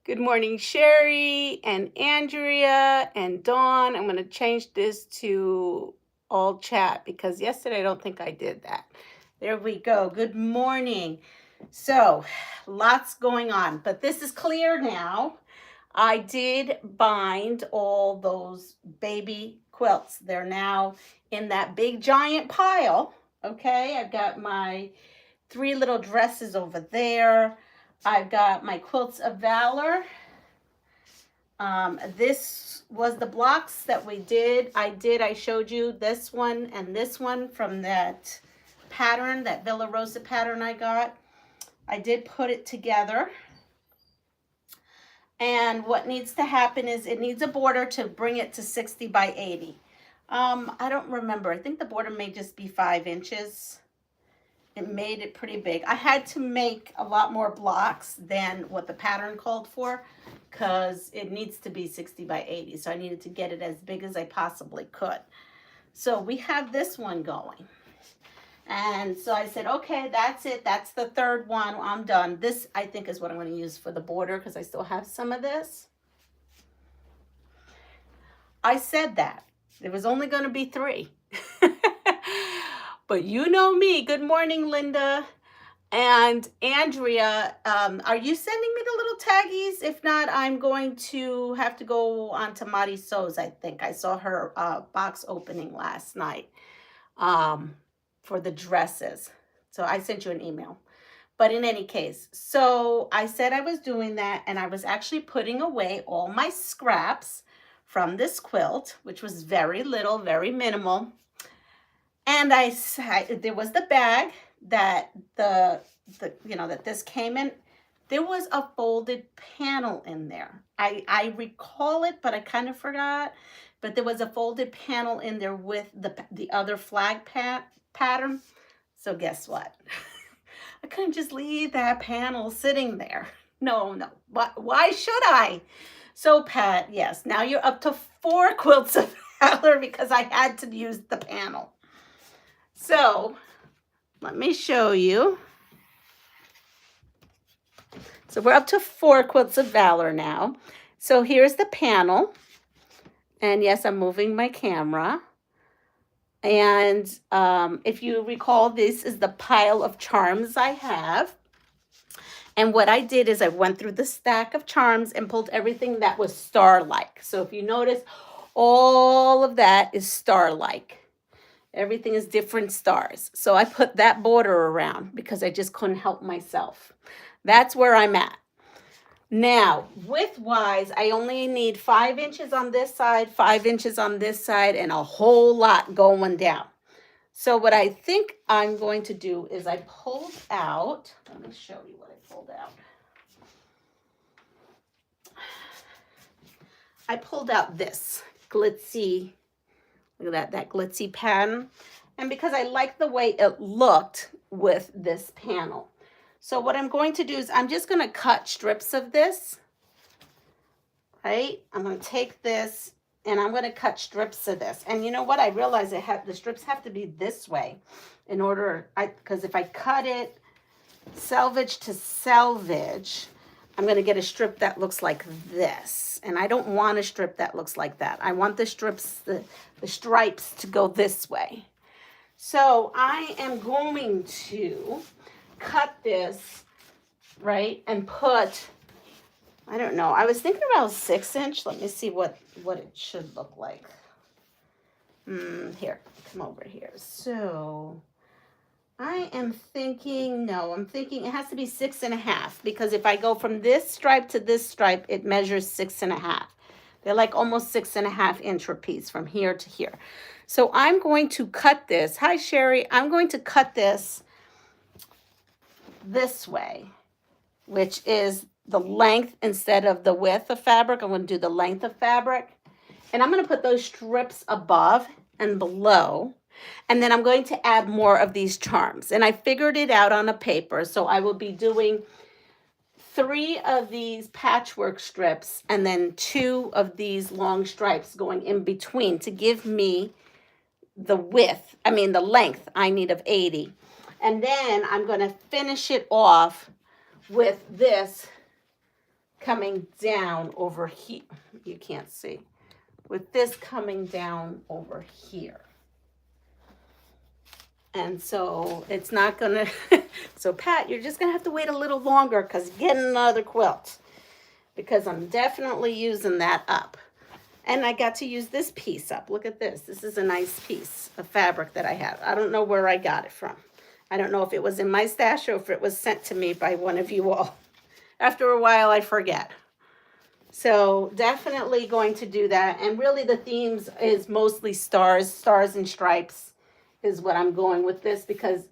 Good morning, Sherry and Andrea and Dawn. I'm going to change this to all chat because yesterday I don't think I did that. There we go. Good morning. So, lots going on, but this is clear now. I did bind all those baby quilts. They're now in that big giant pile. Okay, I've got my 3 little dresses over there. I've got my Quilts of Valor. This was the blocks that we did. I showed you this one and this one from that pattern, that Villa Rosa pattern I got. I did put it together. And what needs to happen is it needs a border to bring it to 60 by 80. I don't remember. I think the border may just be 5 inches. It made it pretty big. I had to make a lot more blocks than what the pattern called for because it needs to be 60 by 80. So I needed to get it as big as I possibly could. So we have this one going. And so I said, okay, that's it. That's the third one. I'm done. This, I think, is what I'm going to use for the border because I still have some of this. I said that. There was only going to be 3. But you know me. Good morning, Linda and Andrea. Are you sending me the little taggies? If not, I'm going to have to go on to MariSews, I think. I saw her box opening last night for the dresses. So I sent you an email. But in any case, so I said I was doing that, and I was actually putting away all my scraps from this quilt, which was very little, very minimal. And there was the bag that that this came in. There was a folded panel in there. I recall it, but I kind of forgot. But there was a folded panel in there with the other flag pattern. So guess what? I couldn't just leave that panel sitting there. No. Why should I? So Pat, yes, now you're up to 4 quilts of valor because I had to use the panel. So let me show you. So we're up to 4 quilts of valor now. So here's the panel. And yes, I'm moving my camera. And if you recall, this is the pile of charms I have. And what I did is I went through the stack of charms and pulled everything that was star-like. So if you notice, all of that is star-like. Everything is different stars. So I put that border around because I just couldn't help myself. That's where I'm at. Now, width-wise, I only need 5 inches on this side, 5 inches on this side, and a whole lot going down. So what I think I'm going to do is I pulled out, let me show you what I pulled out. I pulled out this glitzy, look at that glitzy pattern. And because I like the way it looked with this panel. So what I'm going to do is I'm just going to cut strips of this, right? I'm going to take this and I'm going to cut strips of this. And you know what? I realized the strips have to be this way in order, because if I cut it selvage to selvage, I'm going to get a strip that looks like this. And I don't want a strip that looks like that. I want the strips, the stripes to go this way. So I am going to cut this, right, and put, I don't know, I was thinking about 6 inch. Let me see what it should look like. Here, come over here. So I am thinking, I'm thinking it has to be 6.5 because if I go from this stripe to this stripe, it measures 6.5. They're like almost 6.5 inch piece from here to here. So I'm going to cut this. Hi, Sherry. I'm going to cut this way, which is the length instead of the width of fabric. I'm going to do the length of fabric. And I'm going to put those strips above and below. And then I'm going to add more of these charms. And I figured it out on a paper. So I will be doing 3 of these patchwork strips and then 2 of these long stripes going in between to give me the length I need of 80. And then I'm going to finish it off with this coming down over here. You can't see. With this coming down over here. And so it's not gonna, so Pat, you're just gonna have to wait a little longer because getting another quilt, because I'm definitely using that up. And I got to use this piece up. Look at this. This is a nice piece of fabric that I have. I don't know where I got it from. I don't know if it was in my stash or if it was sent to me by one of you all. After a while, I forget. So definitely going to do that. And really the themes is mostly stars and stripes is what I'm going with this, because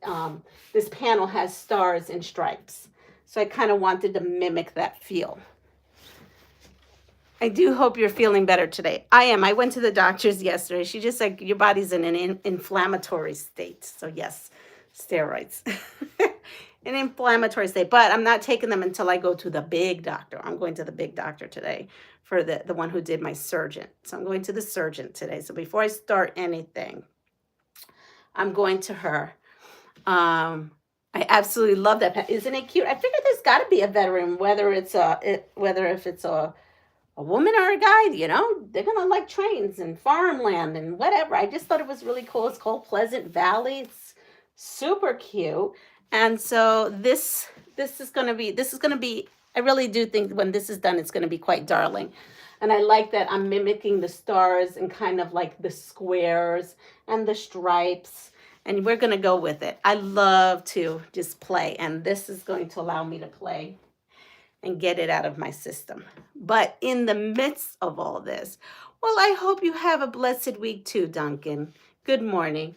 this panel has stars and stripes. So I kind of wanted to mimic that feel. I do hope you're feeling better today. I am. I went to the doctor's yesterday. She just said your body's in an inflammatory state. So yes, steroids. An inflammatory state. But I'm not taking them until I go to the big doctor. I'm going to the big doctor today for the one who did my surgeon. So I'm going to the surgeon today. So before I start anything, I'm going to her. I absolutely love that. Isn't it cute? I figured there's got to be a veteran, whether if it's a woman or a guy, you know, they're going to like trains and farmland and whatever. I just thought it was really cool. It's called Pleasant Valley. It's super cute. And so this is going to be, I really do think when this is done, it's going to be quite darling. And I like that I'm mimicking the stars and kind of like the squares and the stripes. And we're going to go with it. I love to just play. And this is going to allow me to play and get it out of my system. But in the midst of all this, well, I hope you have a blessed week too, Duncan. Good morning.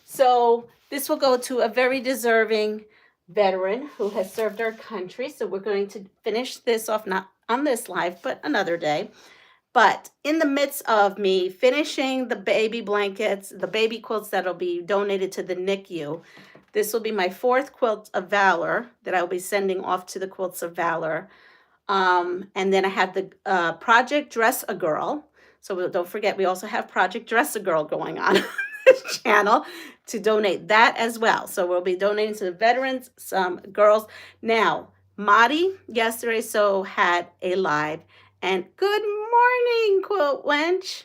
So this will go to a very deserving veteran who has served our country. So we're going to finish this off, not on this live, but another day. But in the midst of me finishing the baby blankets, the baby quilts that'll be donated to the NICU, this will be my 4th quilt of Valor that I'll be sending off to the Quilts of Valor. And then I have the Project Dress a Girl. So don't forget, we also have Project Dress a Girl going on this channel to donate that as well. So we'll be donating to the veterans, some girls. Now, Madi yesterday had a live. And good morning, Quilt Wench.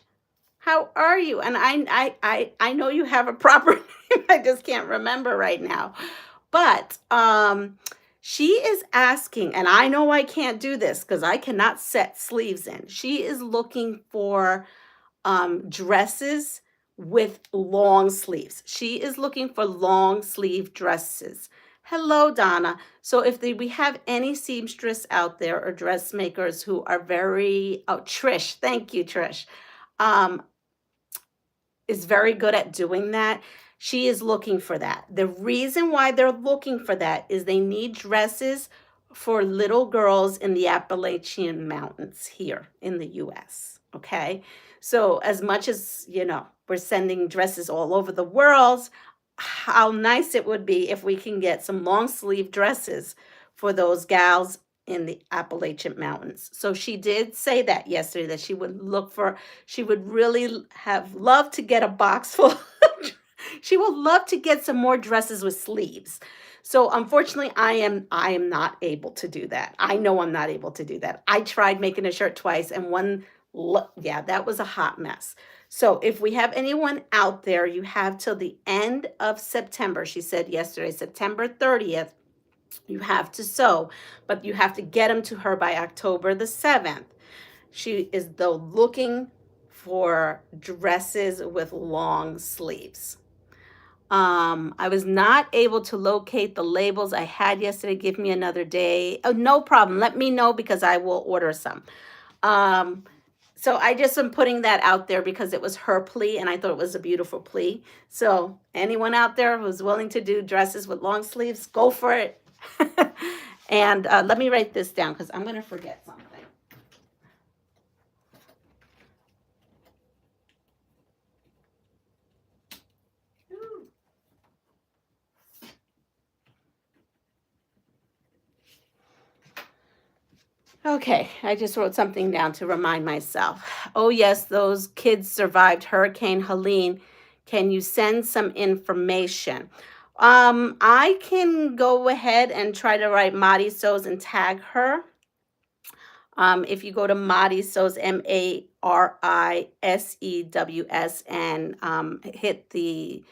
How are you? And I know you have a proper name. I just can't remember right now. But she is asking, and I know I can't do this because I cannot set sleeves in. She is looking for dresses with long sleeves. She is looking for long sleeve dresses. Hello, Donna. So if we have any seamstress out there or dressmakers who are very, Trish, thank you, Trish, is very good at doing that. She is looking for that. The reason why they're looking for that is they need dresses for little girls in the Appalachian Mountains here in the U.S., okay? So as much as, you know, we're sending dresses all over the world, how nice it would be if we can get some long sleeve dresses for those gals in the Appalachian Mountains. So she did say that yesterday, that she would really have loved to get a box full. She would love to get some more dresses with sleeves. So unfortunately, I am not able to do that. I know I'm not able to do that. I tried making a shirt twice, and that was a hot mess. So if we have anyone out there, you have till the end of September. She said yesterday, September 30th, you have to sew, but you have to get them to her by October the 7th. She is though looking for dresses with long sleeves. I was not able to locate the labels I had yesterday. Give me another day. Oh, no problem. Let me know because I will order some. So I just am putting that out there because it was her plea and I thought it was a beautiful plea. So anyone out there who's willing to do dresses with long sleeves, go for it. And let me write this down because I'm going to forget something. Okay, I just wrote something down to remind myself. Oh, yes, those kids survived Hurricane Helene. Can you send some information? I can go ahead and try to write MariSews and tag her. If you go to MariSews, MariSews, and hit the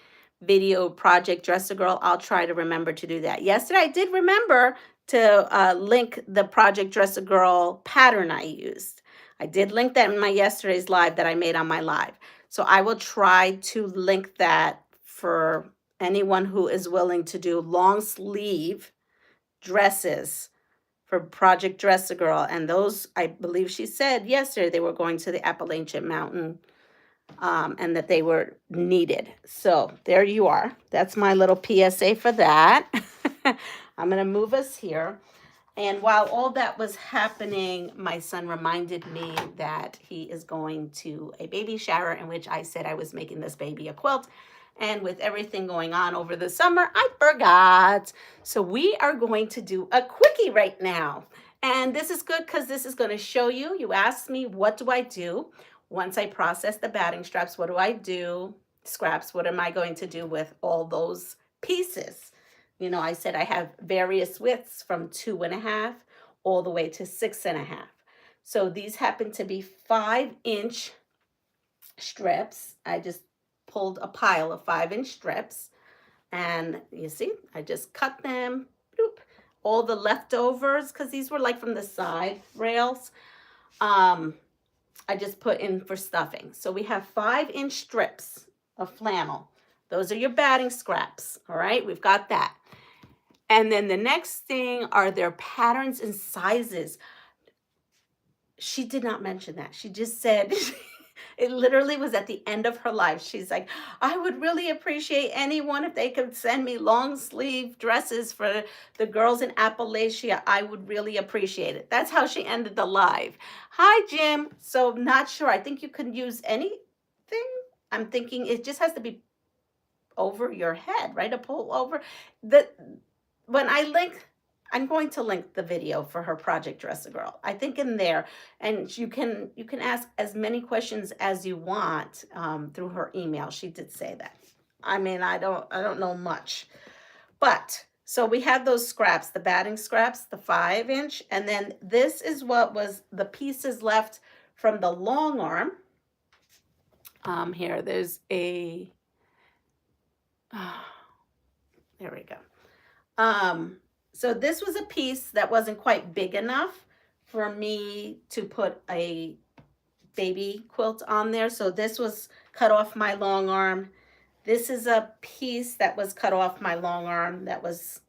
video project Dress a Girl, I'll try to remember to do that. Yesterday, I did remember to link the Project Dress a Girl pattern I used. I did link that in my yesterday's live that I made on my live. So I will try to link that for anyone who is willing to do long sleeve dresses for Project Dress a Girl. And those, I believe she said yesterday, they were going to the Appalachian Mountain, and that they were needed. So there you are. That's my little PSA for that. I'm going to move us here. And while all that was happening, my son reminded me that he is going to a baby shower in which I said I was making this baby a quilt. And with everything going on over the summer, I forgot. So we are going to do a quickie right now. And this is good because this is going to show you. You asked me, what do I do? Once I process the batting straps, what do I do? Scraps, what am I going to do with all those pieces? You know, I said I have various widths from 2.5 all the way to 6.5. So these happen to be 5-inch strips. I just pulled a pile of 5-inch strips, and you see, I just cut them. Bloop. All the leftovers, because these were like from the side rails, I just put in for stuffing. So we have 5-inch strips of flannel. Those are your batting scraps. All right, we've got that. And then the next thing are their patterns and sizes. She did not mention that. She just said, it literally was at the end of her life. She's like, I would really appreciate anyone if they could send me long sleeve dresses for the girls in Appalachia. I would really appreciate it. That's how she ended the live. Hi, Jim. So not sure. I think you can use anything. I'm thinking it just has to be over your head, right? A pull over. When I link, I'm going to link the video for her Project Dress a Girl. I think in there, and you can ask as many questions as you want through her email. She did say that. I mean, I don't know much, but so we had those scraps, the batting scraps, the 5-inch, and then this is what was the pieces left from the long arm. Here, there's a. There we go. So this was a piece that wasn't quite big enough for me to put a baby quilt on there. So this was cut off my long arm. This is a piece that was cut off my long arm. That was,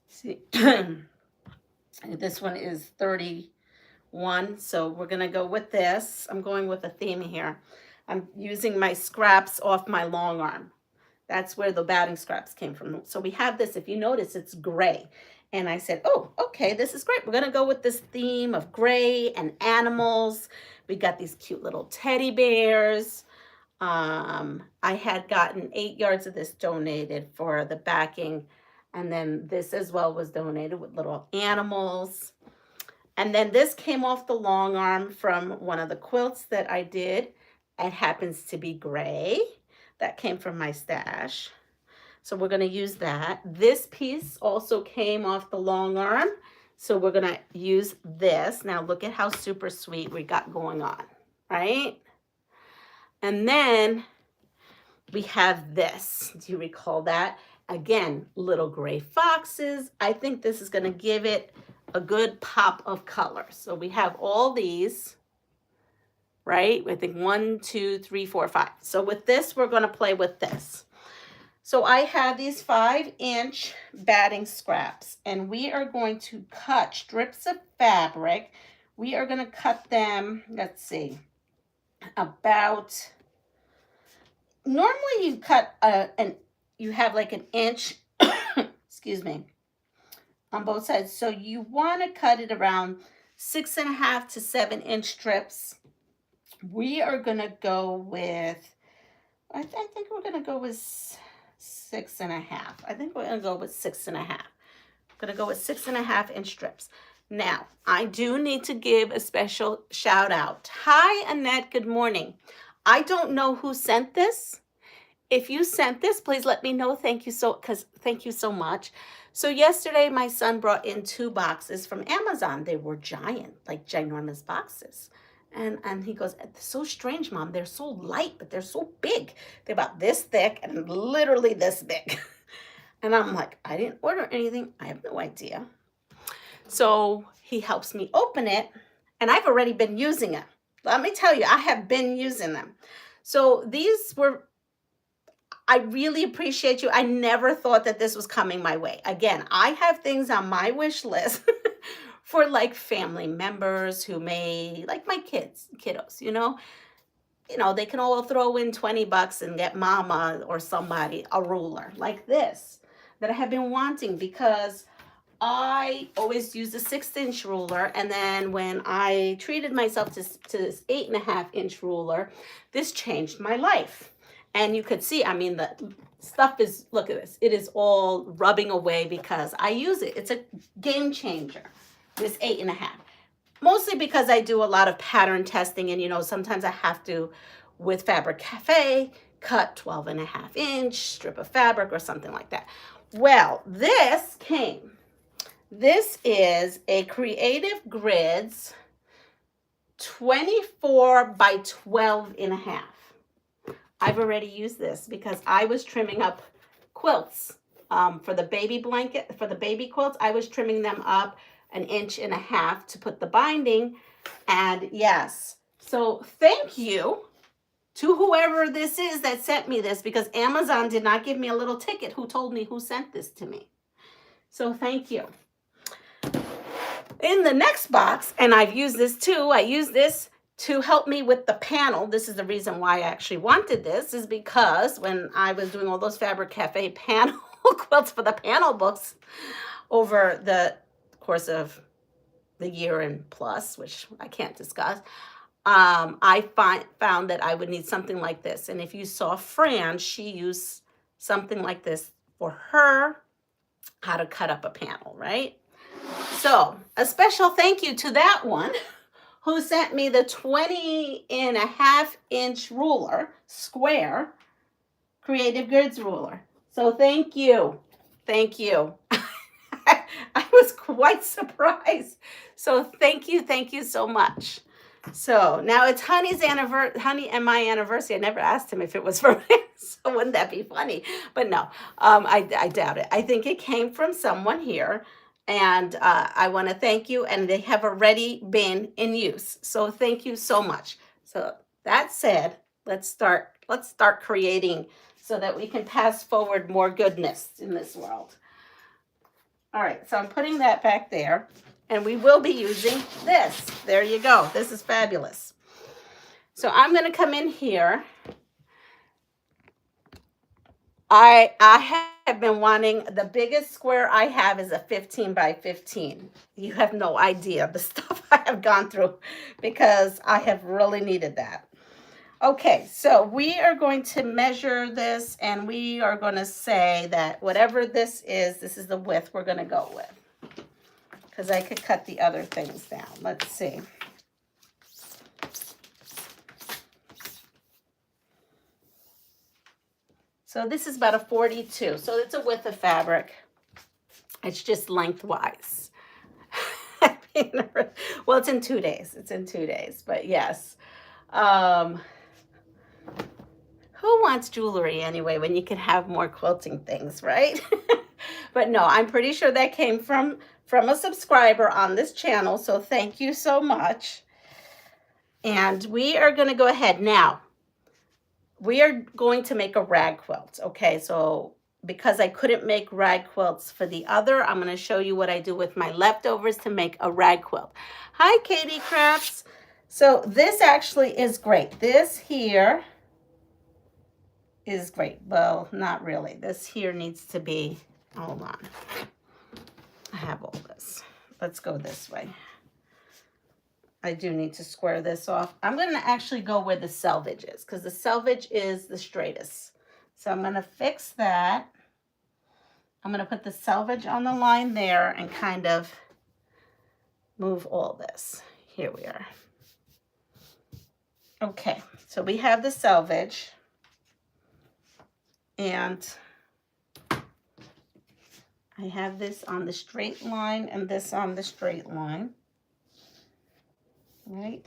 see, this one is 31. So we're going to go with this. I'm going with a theme here. I'm using my scraps off my long arm. That's where the batting scraps came from. So we have this, if you notice, it's gray. And I said, oh, okay, this is great. We're going to go with this theme of gray and animals. We got these cute little teddy bears. I had gotten 8 yards of this donated for the backing. And then this as well was donated with little animals. And then this came off the long arm from one of the quilts that I did. It happens to be gray. That came from my stash. So we're going to use that. This piece also came off the long arm. So we're going to use this. Now look at how super sweet we got going on, right? And then we have this. Do you recall that? Again, little gray foxes. I think this is going to give it a good pop of color. So we have all these. Right? I think 1, 2, 3, 4, 5. So with this, we're going to play with this. So I have these 5-inch batting scraps, and we are going to cut strips of fabric. We are going to cut them, let's see, about, normally you cut, you have like an inch, excuse me, on both sides. So you want to cut it around 6.5 to 7-inch strips. We are going to go with, I think we're going to go with 6.5. I think we're going to go with 6.5. I'm going to go with 6.5-inch strips. Now, I do need to give a special shout out. Hi, Annette. Good morning. I don't know who sent this. if you sent this, please let me know. Thank you so much. So yesterday my son brought in 2 boxes from Amazon. They were giant, like ginormous boxes. And he goes, "It's so strange, Mom. They're so light, but they're so big. They're about this thick and literally this big." And I'm like, "I didn't order anything. I have no idea." So he helps me open it, and I've already been using it. Let me tell you, I have been using them. So these were, I really appreciate you. I never thought that this was coming my way. Again, I have things on my wish list for like family members who may, like my kiddos, they can all throw in 20 bucks and get mama or somebody a ruler like this that I have been wanting, because I always use a 6-inch ruler, and then when I treated myself to this 8.5-inch ruler, this changed my life. And you could see, I mean, the stuff is, look at this, it is all rubbing away because I use it. It's a game changer, this 8.5. Mostly because I do a lot of pattern testing, and sometimes I have to, with Fabric Cafe, cut 12.5-inch strip of fabric or something like that. Well, this is a Creative Grids 24 by 12.5. I've already used this because I was trimming up quilts for the baby blanket, for the baby quilts. I was trimming them up 1.5 inches to put the binding. And yes, so thank you to whoever this is that sent me this, because Amazon did not give me a little ticket who told me who sent this to me. So thank you. In the next box, and I've used this too, I use this to help me with the panel. This is the reason why I actually wanted this, is because when I was doing all those Fabric Cafe panel quilts for the panel books over the course of the year and plus, which I can't discuss, I found that I would need something like this. And if you saw Fran, she used something like this for her, how to cut up a panel, right? So a special thank you to that one who sent me the 20.5-inch ruler, square, Creative Grids ruler. So thank you. Thank you. I was quite surprised. So thank you so much. So now it's Honey and my anniversary. I never asked him if it was for him, so wouldn't that be funny? But no, I doubt it. I think it came from someone here. And I want to thank you, and they have already been in use. So thank you so much. So that said, let's start creating so that we can pass forward more goodness in this world. All right, so I'm putting that back there, and we will be using this. There you go. This is fabulous. So I'm going to come in here. I have been wanting, the biggest square I have is a 15 by 15. You have no idea the stuff I have gone through because I have really needed that. Okay, so we are going to measure this, and we are going to say that whatever this is the width we're going to go with, because I could cut the other things down. Let's see. So this is about a 42. So it's a width of fabric. It's just lengthwise. Well, it's in 2 days. It's in 2 days, but yes. Who wants jewelry anyway when you can have more quilting things, right? But no, I'm pretty sure that came from a subscriber on this channel. So thank you so much. And we are going to go ahead now. We are going to make a rag quilt, okay? So because I couldn't make rag quilts for the other, I'm going to show you what I do with my leftovers to make a rag quilt. Hi, Katie Crafts. So this actually is great. This here is great. Well, not really. This here needs to be, hold on. I have all this. Let's go this way. I do need to square this off. I'm going to actually go where the selvage is, because the selvage is the straightest. So I'm going to fix that. I'm going to put the selvage on the line there and kind of move all this. Here we are. Okay, so we have the selvage. And I have this on the straight line and this on the straight line, right?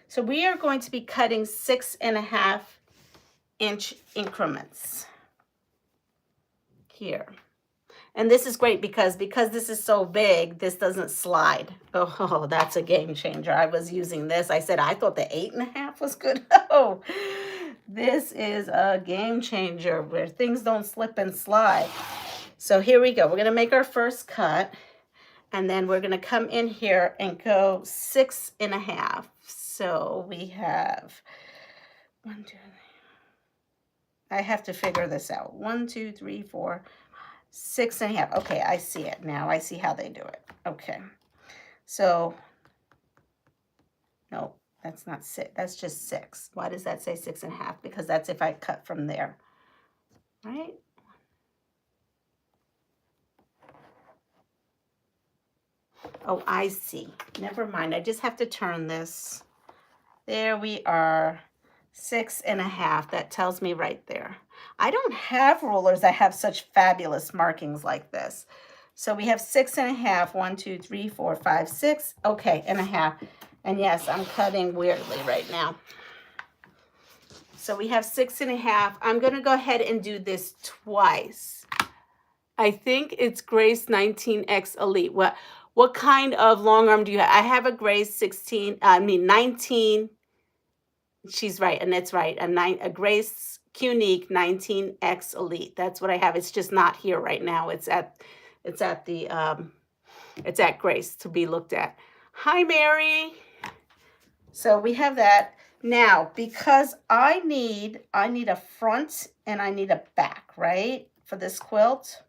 So we are going to be cutting 6.5 inch increments here. And this is great because this is so big, this doesn't slide. Oh, that's a game changer. I was using this. I said, I thought the 8.5 was good. Oh, this is a game changer where things don't slip and slide. So here we go. We're going to make our first cut. And then we're going to come in here and go 6.5. So we have 1, 2, 3. I have to figure this out. 1, 2, 3, 4, 6.5. Okay, I see it now. I see how they do it. Okay. So, no, that's not 6. That's just 6. Why does that say 6.5? Because that's if I cut from there. Right? Oh, I see. Never mind. I just have to turn this. There we are. 6.5. That tells me right there. I don't have rulers that have such fabulous markings like this. So we have 6.5. 1, 2, 3, 4, 5, 6. Okay, and a half. And yes, I'm cutting weirdly right now. So we have 6.5. I'm going to go ahead and do this twice. I think it's Grace 19X Elite. What kind of long arm do you have? I have a Grace 19. She's right, and that's right. A Grace Unique 19X Elite. That's what I have. It's just not here right now. It's at Grace to be looked at. Hi, Mary. So we have that. Now, because I need a front and I need a back, right? For this quilt.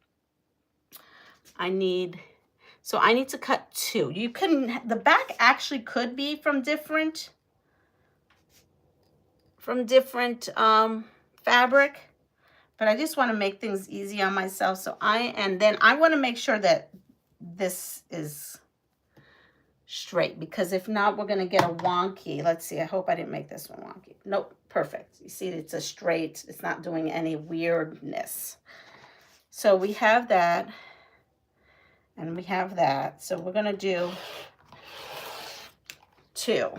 I need to cut 2. The back actually could be from different fabric, but I just want to make things easy on myself. And then I want to make sure that this is straight, because if not, we're going to get a wonky. Let's see. I hope I didn't make this one wonky. Nope. Perfect. You see, it's a straight. It's not doing any weirdness. So we have that. And we have that. So we're going to do 2.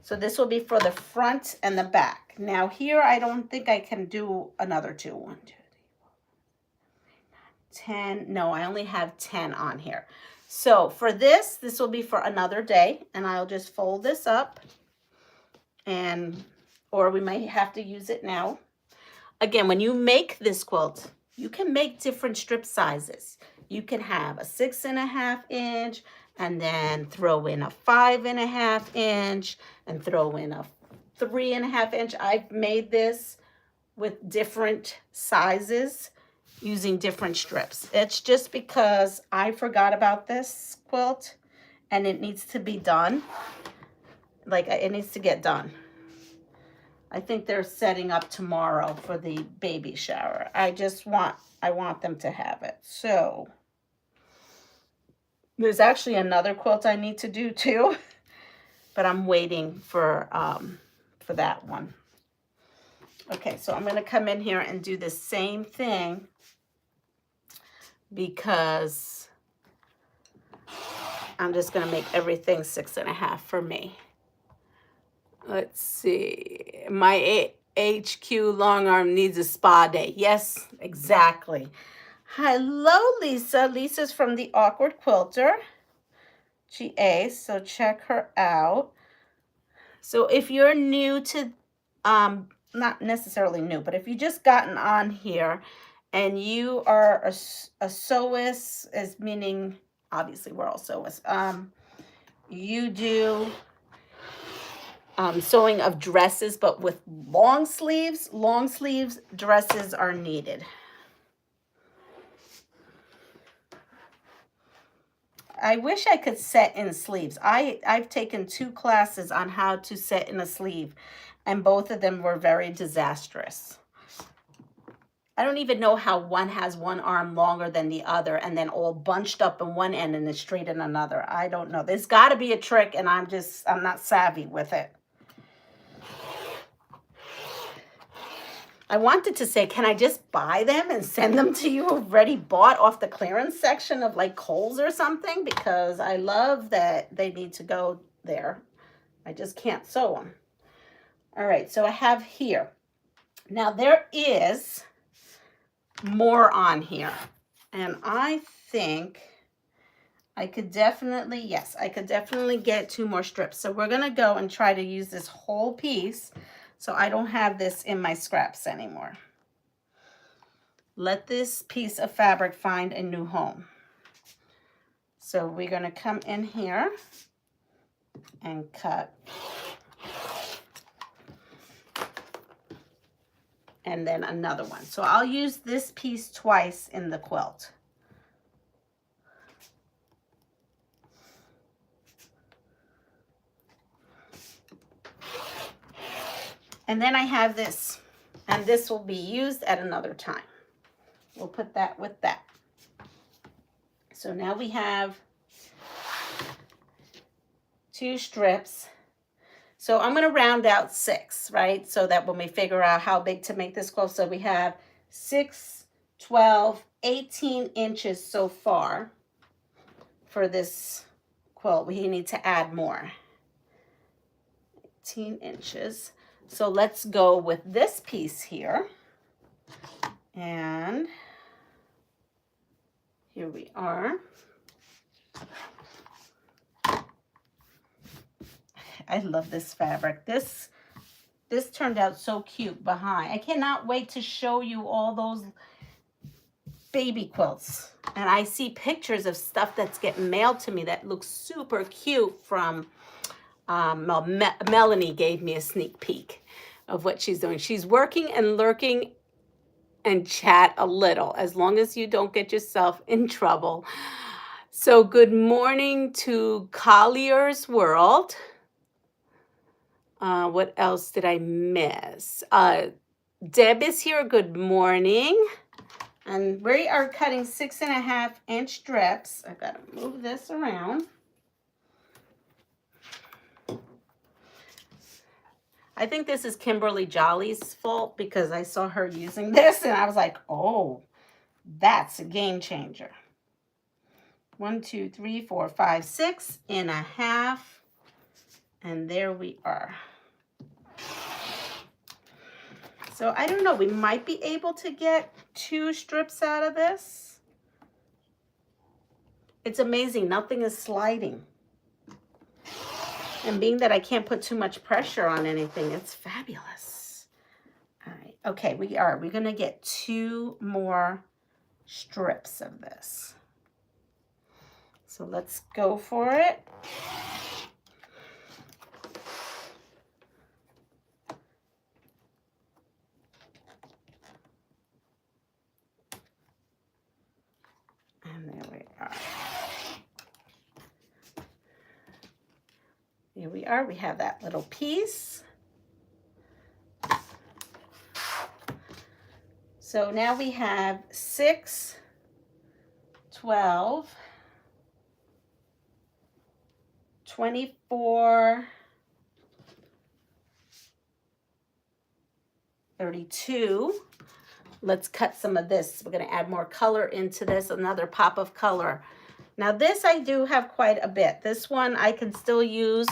So this will be for the front and the back. Now here, I don't think I can do another 2. 1, 2, 3, 4, 10. No, I only have 10 on here. So for this will be for another day. And I'll just fold this up. Or we might have to use it now. Again, when you make this quilt, you can make different strip sizes. You can have a 6.5 inch and then throw in a 5.5 inch and throw in a 3.5 inch. I've made this with different sizes using different strips. It's just because I forgot about this quilt and it needs to be done. Like, it needs to get done. I think they're setting up tomorrow for the baby shower. I want them to have it. So there's actually another quilt I need to do too, but I'm waiting for that one. Okay, so I'm going to come in here and do the same thing because I'm just going to make everything 6.5 for me. Let's see. My HQ long arm needs a spa day. Yes, exactly. Hello, Lisa. Lisa's from the Awkward Quilter, GA, so check her out. So if you're new to, not necessarily new, but if you just gotten on here and you are a sewist, as meaning, obviously we're all sewists, you do sewing of dresses, but with long sleeves dresses are needed. I wish I could set in sleeves. I've taken 2 classes on how to set in a sleeve, and both of them were very disastrous. I don't even know how one has one arm longer than the other and then all bunched up in one end and then straight in another. I don't know. There's got to be a trick, and I'm not savvy with it. I wanted to say, can I just buy them and send them to you already bought off the clearance section of like Kohl's or something? Because I love that they need to go there. I just can't sew them. All right, so I have here. Now there is more on here. And I think I could definitely, yes, I could definitely get 2 more strips. So we're gonna go and try to use this whole piece so I don't have this in my scraps anymore. Let this piece of fabric find a new home. So we're gonna come in here and cut. And then another one. So I'll use this piece twice in the quilt. And then I have this, and this will be used at another time. We'll put that with that. So now we have 2 strips. So I'm going to round out 6, right? So that when we figure out how big to make this quilt. So we have 6, 12, 18 inches so far for this quilt. We need to add more. 18 inches. So let's go with this piece here. And here we are. I love this fabric. This turned out so cute behind. I cannot wait to show you all those baby quilts. And I see pictures of stuff that's getting mailed to me that looks super cute from Melanie gave me a sneak peek of what she's doing. She's working and lurking and chat a little, as long as you don't get yourself in trouble. So good morning to Collier's World. What else did I miss? Deb is here. Good morning. And we are cutting 6.5 inch strips. I've got to move this around. I think this is Kimberly Jolly's fault because I saw her using this and I was like, oh, that's a game changer. 1, 2, 3, 4, 5, 6.5. And there we are. So I don't know, we might be able to get 2 strips out of this. It's amazing, nothing is sliding. And being that I can't put too much pressure on anything, it's fabulous. All right, okay, we're gonna get 2 more strips of this. So let's go for it. And there we are. Here we are, we have that little piece. So now we have 6, 12, 24, 32. Let's cut some of this. We're going to add more color into this, another pop of color. Now this I do have quite a bit. This one I can still use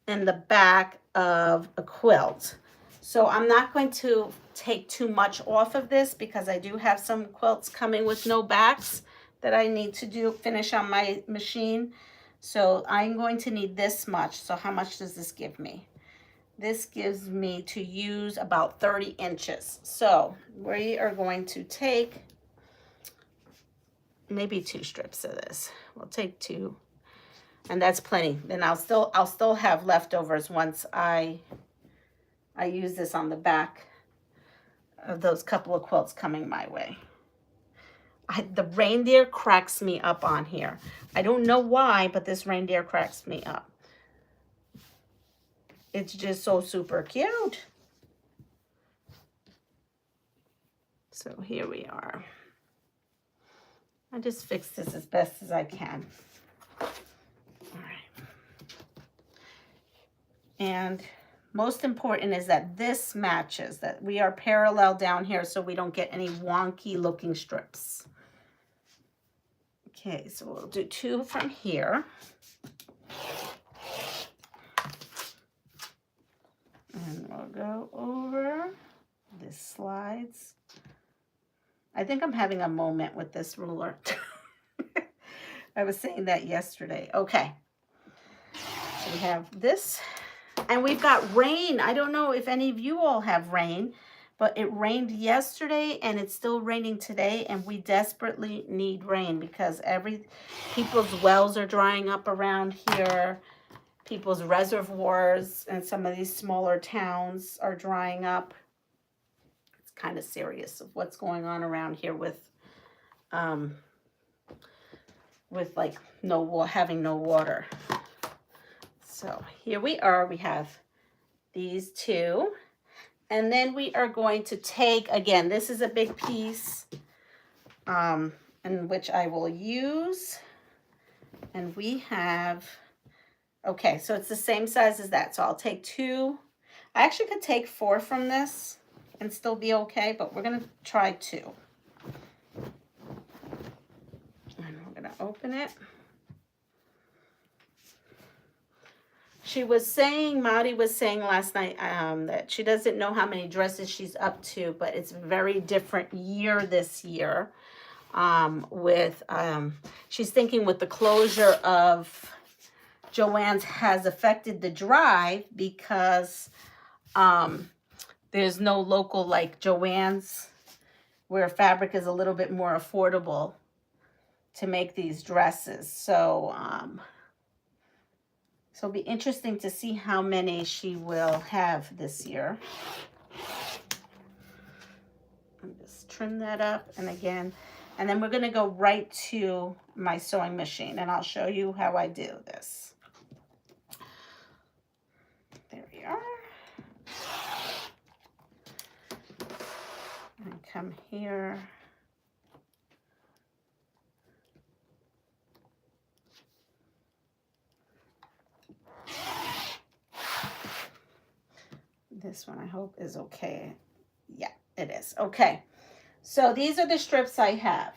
in the back of a quilt. So I'm not going to take too much off of this because I do have some quilts coming with no backs that I need to finish on my machine. So I'm going to need this much. So how much does this give me? This gives me to use about 30 inches. So we are going to take maybe 2 strips of this. We'll take 2, and that's plenty. Then I'll still have leftovers once I use this on the back of those couple of quilts coming my way. The reindeer cracks me up on here. I don't know why, but this reindeer cracks me up. It's just so super cute. So here we are. I just fix this as best as I can. All right. And most important is that this matches, that we are parallel down here so we don't get any wonky looking strips. Okay, so we'll do 2 from here. And we'll go over. This slides. I think I'm having a moment with this ruler. I was saying that yesterday. Okay. So we have this. And we've got rain. I don't know if any of you all have rain, but it rained yesterday and it's still raining today, and we desperately need rain because people's wells are drying up around here. People's reservoirs and some of these smaller towns are drying up. It's kind of serious of what's going on around here with like having no water. So here we are. We have these 2. And then we are going to take, again, this is a big piece in which I will use. And we have, okay, so it's the same size as that. So I'll take 2. I actually could take 4 from this and still be okay, but we're going to try 2. And we're going to open it. She was saying, Mari was saying last night that she doesn't know how many dresses she's up to, but it's a very different year this year. She's thinking with the closure of Joann's has affected the drive because there's no local like Joann's where fabric is a little bit more affordable to make these dresses. So it'll be interesting to see how many she will have this year. And just trim that up, and again, and then we're going to go right to my sewing machine, and I'll show you how I do this. There we are. And come here. This one I hope is okay. Yeah, it is. Okay. So these are the strips I have.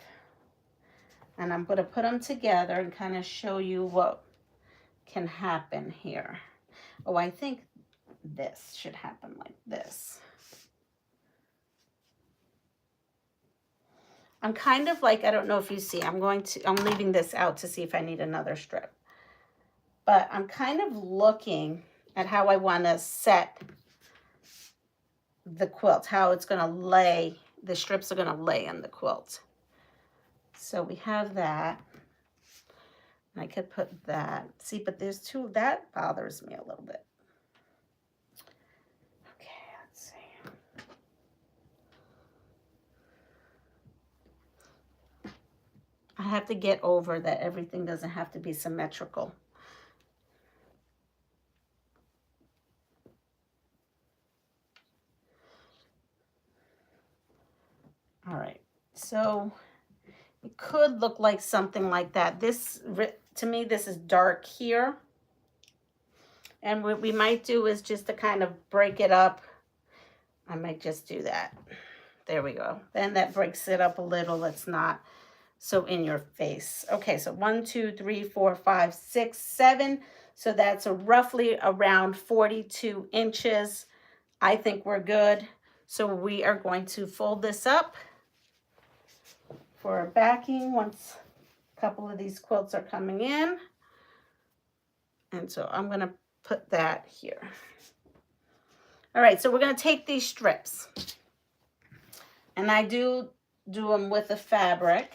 And I'm going to put them together and kind of show you what can happen here. Oh, I think this should happen like this. I'm kind of like, I don't know if you see, I'm leaving this out to see if I need another strip. But I'm kind of looking at how I want to set the quilt, how it's going to lay, the strips are going to lay in the quilt. So we have that. And I could put that. See, but there's 2, that bothers me a little bit. Okay, let's see. I have to get over that everything doesn't have to be symmetrical. All right, so it could look like something like that. This, to me, this is dark here. And what we might do is just to kind of break it up. I might just do that. There we go. Then that breaks it up a little. It's not so in your face. Okay, so 1, 2, 3, 4, 5, 6, 7. So that's roughly around 42 inches. I think we're good. So we are going to fold this up for our backing once a couple of these quilts are coming in. And so I'm going to put that here. All right, so we're going to take these strips. And I do them with the fabric.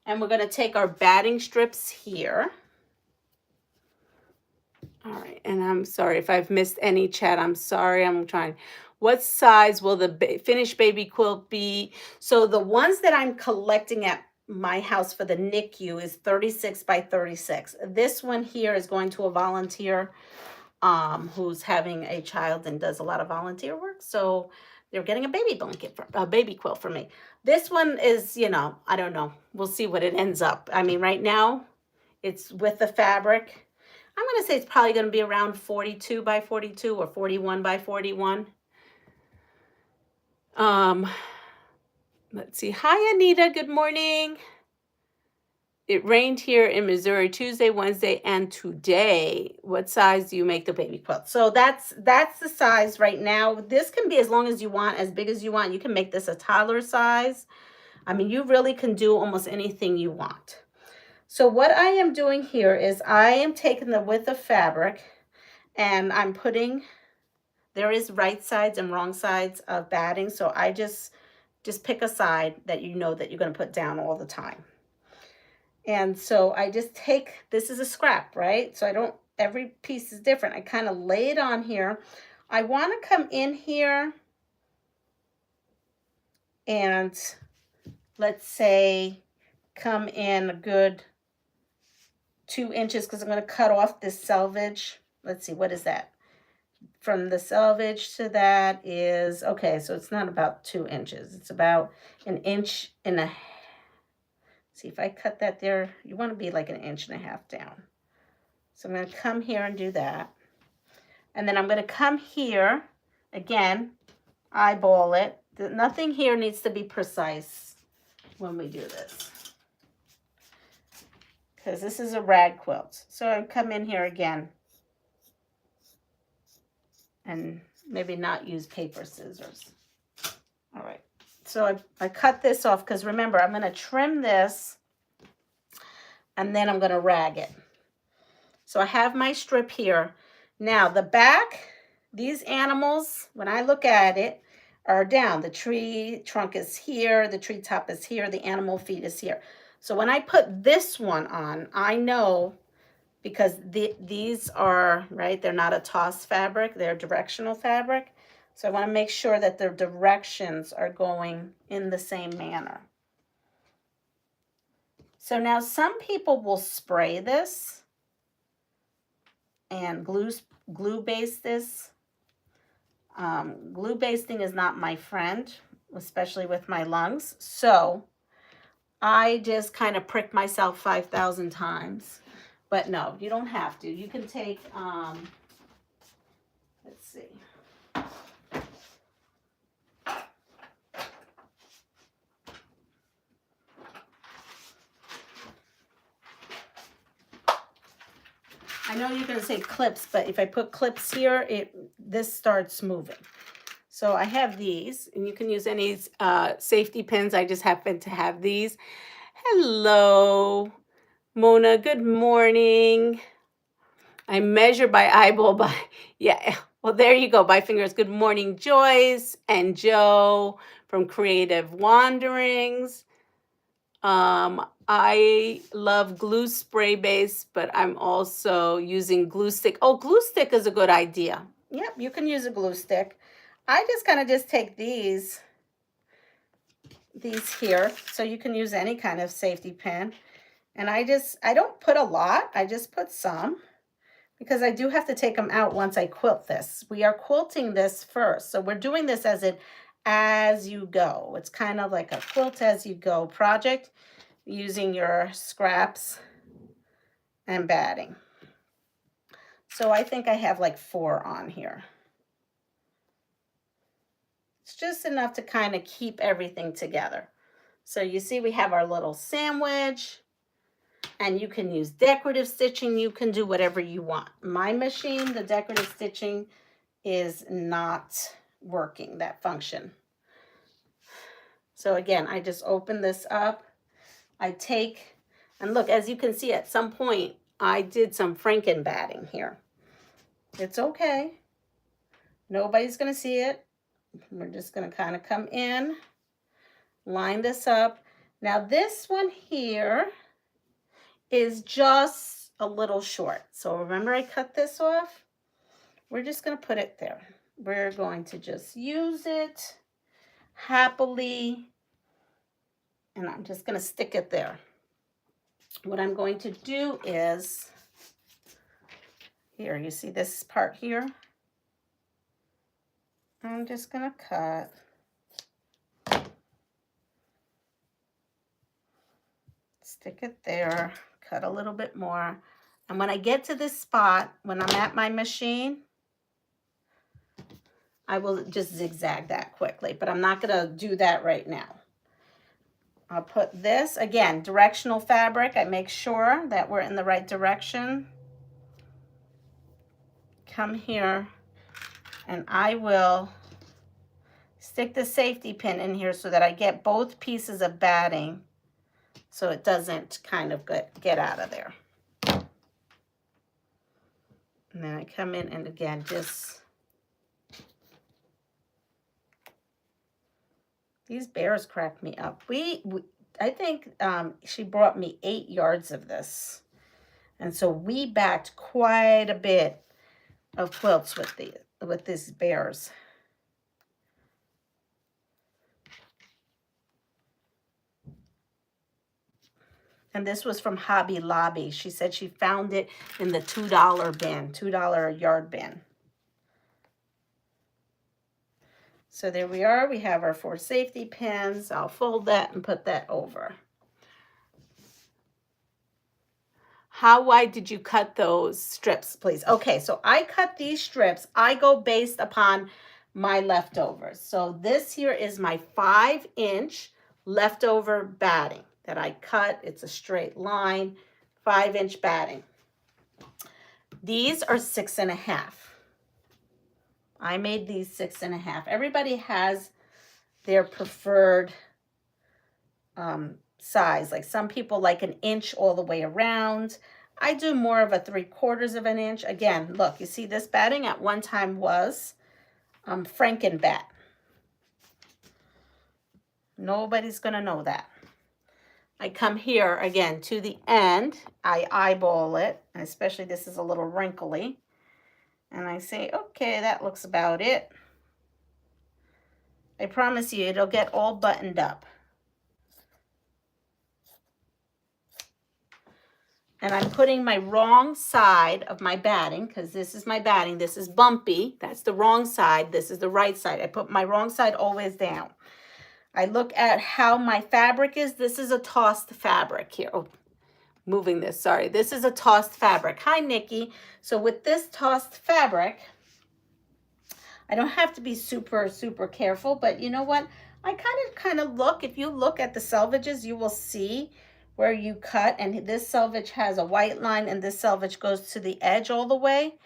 And we're going to take our batting strips here. All right, and I'm sorry if I've missed any chat. I'm sorry, I'm trying. What size will the finished baby quilt be? So the ones that I'm collecting at my house for the NICU is 36 by 36. This one here is going to a volunteer who's having a child and does a lot of volunteer work. So they're getting a baby blanket, a baby quilt for me. This one is, you know, I don't know. We'll see what it ends up. I mean, right now it's with the fabric. I'm going to say it's probably going to be around 42 by 42 or 41 by 41. Let's see. Hi, Anita. Good morning. It rained here in Missouri Tuesday, Wednesday, and today. What size do you make the baby quilt? So that's the size right now. This can be as long as you want, as big as you want. You can make this a toddler size. I mean, you really can do almost anything you want. So what I am doing here is I am taking the width of fabric and I'm putting, there is right sides and wrong sides of batting. So I just pick a side that you know that you're going to put down all the time. And so I just take, this is a scrap, right? So I don't, every piece is different. I kind of lay it on here. I want to come in here and let's say come in a good 2 inches because I'm going to cut off this selvage. Let's see, what is that? From the selvage to that is, okay, so it's not about 2 inches. It's about 1.5 inches. See, if I cut that there, you want to be like 1.5 inches down. So I'm going to come here and do that. And then I'm going to come here, again, eyeball it. Nothing here needs to be precise when we do this, because this is a rag quilt. So I come in here again and maybe not use paper scissors. All right, so I cut this off because remember, I'm going to trim this and then I'm going to rag it. So I have my strip here. Now the back, these animals, when I look at it, are down. The tree trunk is here, the tree top is here, the animal feet is here. So when I put this one on, I know, because these are, right, they're not a toss fabric, they're directional fabric. So I want to make sure that the directions are going in the same manner. So now some people will spray this and glue base this. Glue basting is not my friend, especially with my lungs. So I just kind of prick myself 5,000 times. But no, you don't have to. You can take, let's see. I know you're going to say clips, but if I put clips here, this starts moving. So I have these, and you can use any safety pins. I just happen to have these. Hello, Mona. Good morning. I measure by eyeball, by, yeah. Well, there you go, by fingers. Good morning, Joyce and Joe from Creative Wanderings. I love glue spray base, but I'm also using glue stick. Oh, glue stick is a good idea. Yep, you can use a glue stick. I just kind of just take these here, so you can use any kind of safety pin. And I don't put a lot, I just put some, because I do have to take them out once I quilt this. We are quilting this first, so we're doing this as you go. It's kind of like a quilt as you go project, using your scraps and batting. So I think I have like 4 on here. It's just enough to kind of keep everything together. So you see we have our little sandwich, and you can use decorative stitching. You can do whatever you want. My machine, the decorative stitching is not working, that function. So again, I just open this up. I take, and look, as you can see, at some point, I did some Franken batting here. It's okay. Nobody's going to see it. We're just going to kind of come in, line this up. Now this one here is just a little short. So remember I cut this off? We're just going to put it there. We're going to just use it happily. And I'm just going to stick it there. What I'm going to do is, here, you see this part here? I'm just going to cut. Stick it there, cut a little bit more. And when I get to this spot, when I'm at my machine, I will just zigzag that quickly, but I'm not gonna do that right now. I'll put this, again, directional fabric. I make sure that we're in the right direction. Come here, and I will stick the safety pin in here so that I get both pieces of batting so it doesn't kind of get out of there. And then I come in and again, just, these bears crack me up. I think she brought me 8 yards of this. And so we backed quite a bit of quilts with these bears. And this was from Hobby Lobby. She said she found it in the $2 bin, $2 a yard bin. So there we are. We have our 4 safety pins. I'll fold that and put that over. How wide did you cut those strips, please? Okay, so I cut these strips. I go based upon my leftovers. So this here is my 5-inch leftover batting that I cut. It's a straight line, 5-inch batting. These are 6.5. I made these 6.5. Everybody has their preferred size. Like some people like 1 inch all the way around. I do more of a 3/4 of an inch. Again, look, you see this batting at one time was Frankenbat. Nobody's gonna know that. I come here again to the end. I eyeball it, and especially this is a little wrinkly. And I say, okay, that looks about it. I promise you, it'll get all buttoned up. And I'm putting my wrong side of my batting, because this is my batting. This is bumpy. That's the wrong side. This is the right side. I put my wrong side always down. I look at how my fabric is. This is a tossed fabric here. Oh, moving this, sorry. This is a tossed fabric. Hi, Nikki. So with this tossed fabric, I don't have to be super, super careful, but you know what? I kind of look, if you look at the selvages, you will see where you cut, and this selvage has a white line and this selvage goes to the edge all the way.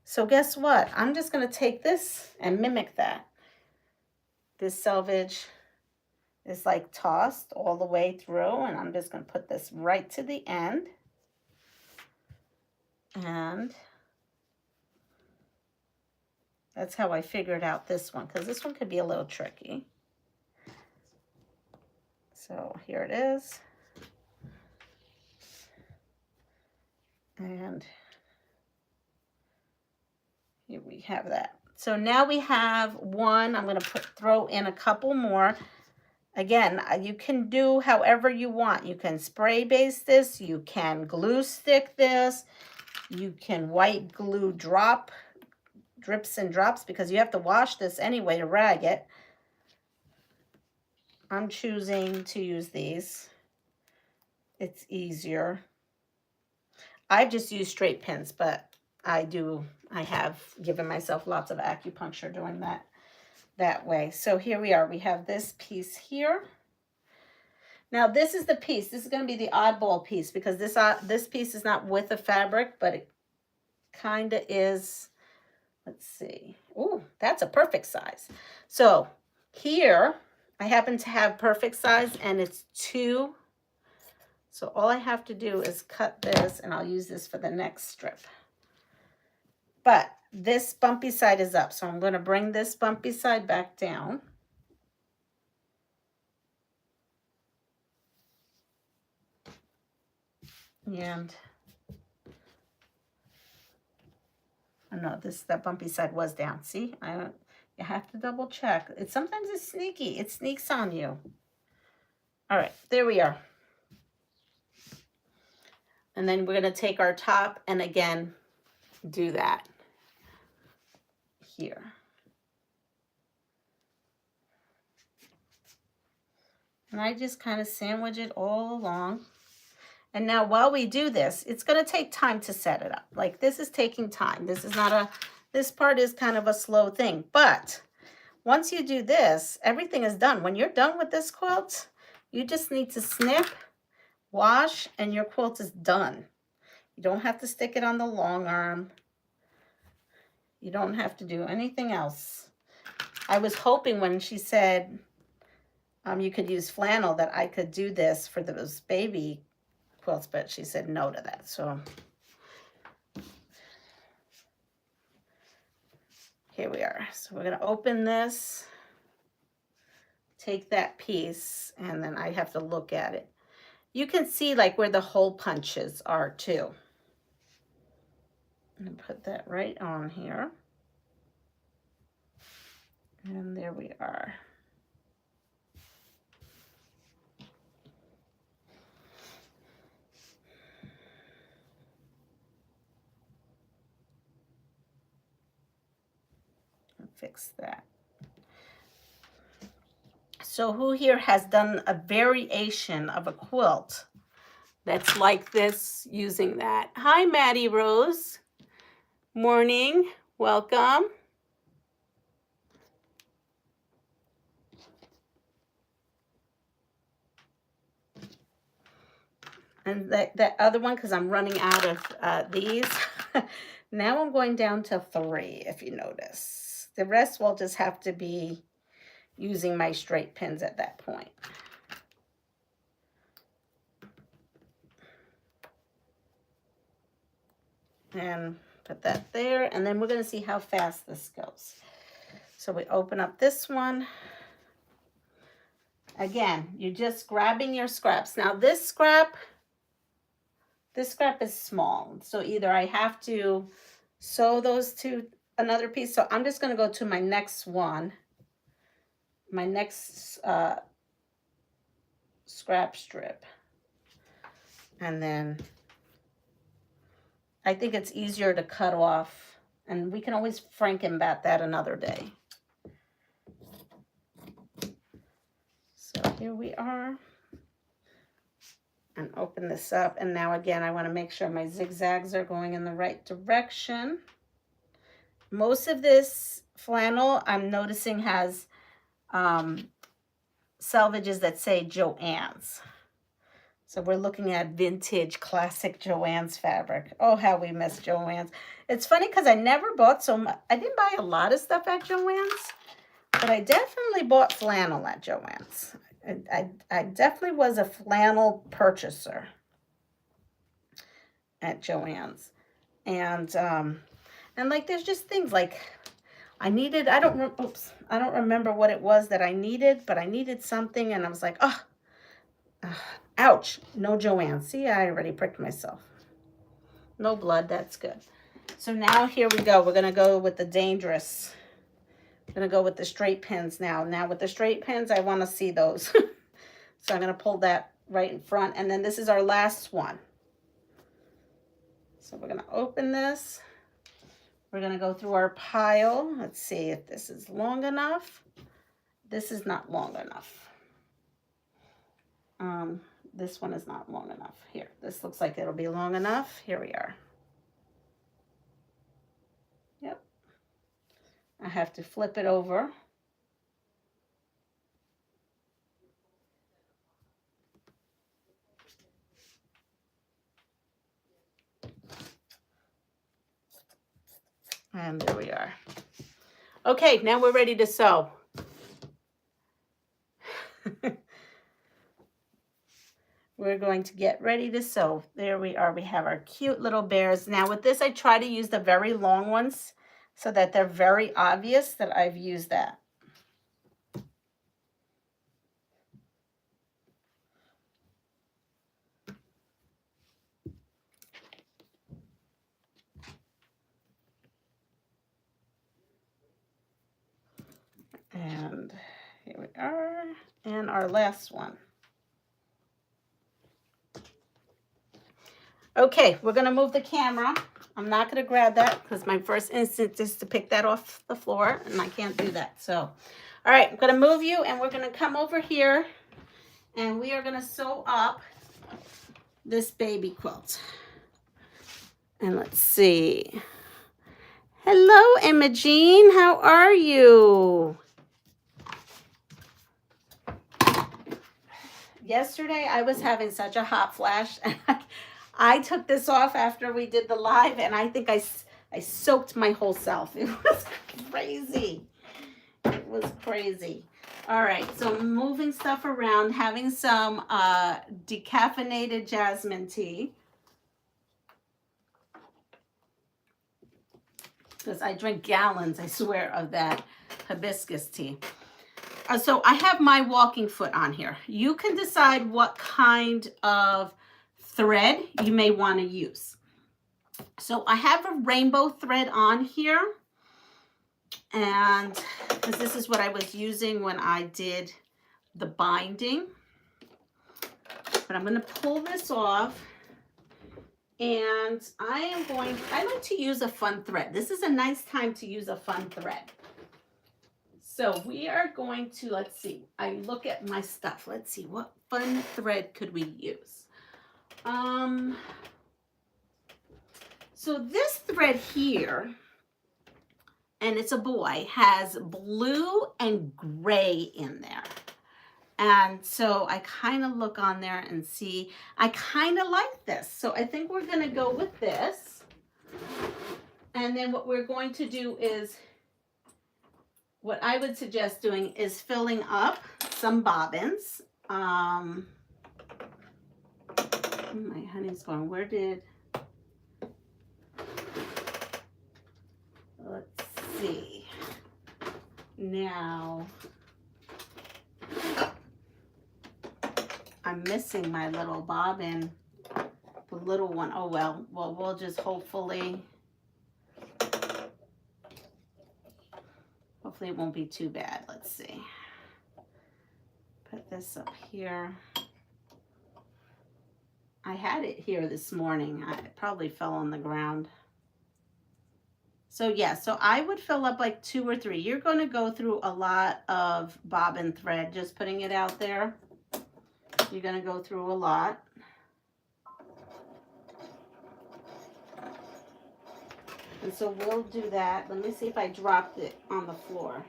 So guess what? I'm just gonna take this and mimic that. This selvage is like tossed all the way through, and I'm just gonna put this right to the end. And that's how I figured out this one, because this one could be a little tricky. So here it is. And here we have that. So now we have one. I'm going to throw in a couple more. Again, you can do however you want. You can spray base this. You can glue stick this. You can white glue drips and drops, because you have to wash this anyway to rag it. I'm choosing to use these. It's easier. I've just used straight pins, but I have given myself lots of acupuncture doing that way. So here we are. We have this piece here. Now this is the piece. This is going to be the oddball piece, because this piece is not with the fabric, but it kind of is. Let's see. Ooh, that's a perfect size. So here I happen to have perfect size, and it's 2. So all I have to do is cut this, and I'll use this for the next strip. But this bumpy side is up, so I'm going to bring this bumpy side back down. And oh no, that bumpy side was down. See, you have to double check. Sometimes it's sneaky. It sneaks on you. All right, there we are. And then we're going to take our top and again do that here. And I just kind of sandwich it all along. And now while we do this, it's going to take time to set it up. Like this is taking time. This is not a, this part is kind of a slow thing. But once you do this, everything is done. When you're done with this quilt, you just need to snip, wash, and your quilt is done. You don't have to stick it on the long arm. You don't have to do anything else. I was hoping when she said you could use flannel that I could do this for those baby quilts, but she said no to that. So here we are. So we're going to open this, take that piece, and then I have to look at it. You can see like where the hole punches are too. And put that right on here. And there we are. Fix that. So who here has done a variation of a quilt that's like this using that? Hi, Maddie Rose. Morning. Welcome. And that other one, because I'm running out of these. Now I'm going down to 3, if you notice. The rest will just have to be using my straight pins at that point. And put that there, and then we're going to see how fast this goes. So we open up this one. Again, you're just grabbing your scraps. Now this scrap is small, so either I have to sew those to another piece. So I'm just going to go to my next one, my next scrap strip, and then I think it's easier to cut off, and we can always Frankenbat that another day. So here we are, and open this up. And now again, I want to make sure my zigzags are going in the right direction. Most of this flannel I'm noticing has selvages that say Joann's. So we're looking at vintage classic Joann's fabric. Oh, how we miss Joann's. It's funny because I never bought so much. I didn't buy a lot of stuff at Joann's, but I definitely bought flannel at Joann's. I definitely was a flannel purchaser at Joann's. And like there's just things like I needed, I don't remember what it was that I needed, but I needed something and I was like, oh, ouch, no Joanne. See, I already pricked myself. No blood, that's good. So now here we go. We're going to go with the dangerous. I'm going to go with the straight pins now. Now with the straight pins, I want to see those. So I'm going to pull that right in front. And then this is our last one. So we're going to open this. We're going to go through our pile. Let's see if this is long enough. This is not long enough. This one is not long enough. Here, this looks like it'll be long enough. Here we are. Yep. I have to flip it over. And there we are. Okay, now we're ready to sew. We're going to get ready to sew. There we are. We have our cute little bears. Now with this, I try to use the very long ones so that they're very obvious that I've used that. And here we are. And our last one. Okay, we're going to move the camera. I'm not going to grab that because my first instinct is to pick that off the floor, and I can't do that. So, all right, I'm going to move you, and we're going to come over here, and we are going to sew up this baby quilt. And let's see. Hello, Imogene. How are you? Yesterday, I was having such a hot flash. And I took this off after we did the live, and I think I soaked my whole self. It was crazy. It was crazy. All right, so moving stuff around, having some decaffeinated jasmine tea. Because I drink gallons, I swear, of that hibiscus tea. So I have my walking foot on here. You can decide what kind of thread you may want to use. So I have a rainbow thread on here. And because this is what I was using when I did the binding. But I'm going to pull this off. And I like to use a fun thread. This is a nice time to use a fun thread. So we are going to, let's see, I look at my stuff. Let's see, what fun thread could we use? So this thread here, and it's a boy, has blue and gray in there. And so I kind of look on there and see, I kind of like this. So I think we're going to go with this. And then what we're going to do is, what I would suggest doing is filling up some bobbins. My honey's going, where did, let's see. Now, I'm missing my little bobbin, the little one. Oh, well, we'll just hopefully it won't be too bad. Let's see. Put this up here. I had it here this morning. It probably fell on the ground. So yeah, so I would fill up like 2 or 3. You're going to go through a lot of bobbin thread, just putting it out there. You're going to go through a lot. And so we'll do that. Let me see if I dropped it on the floor.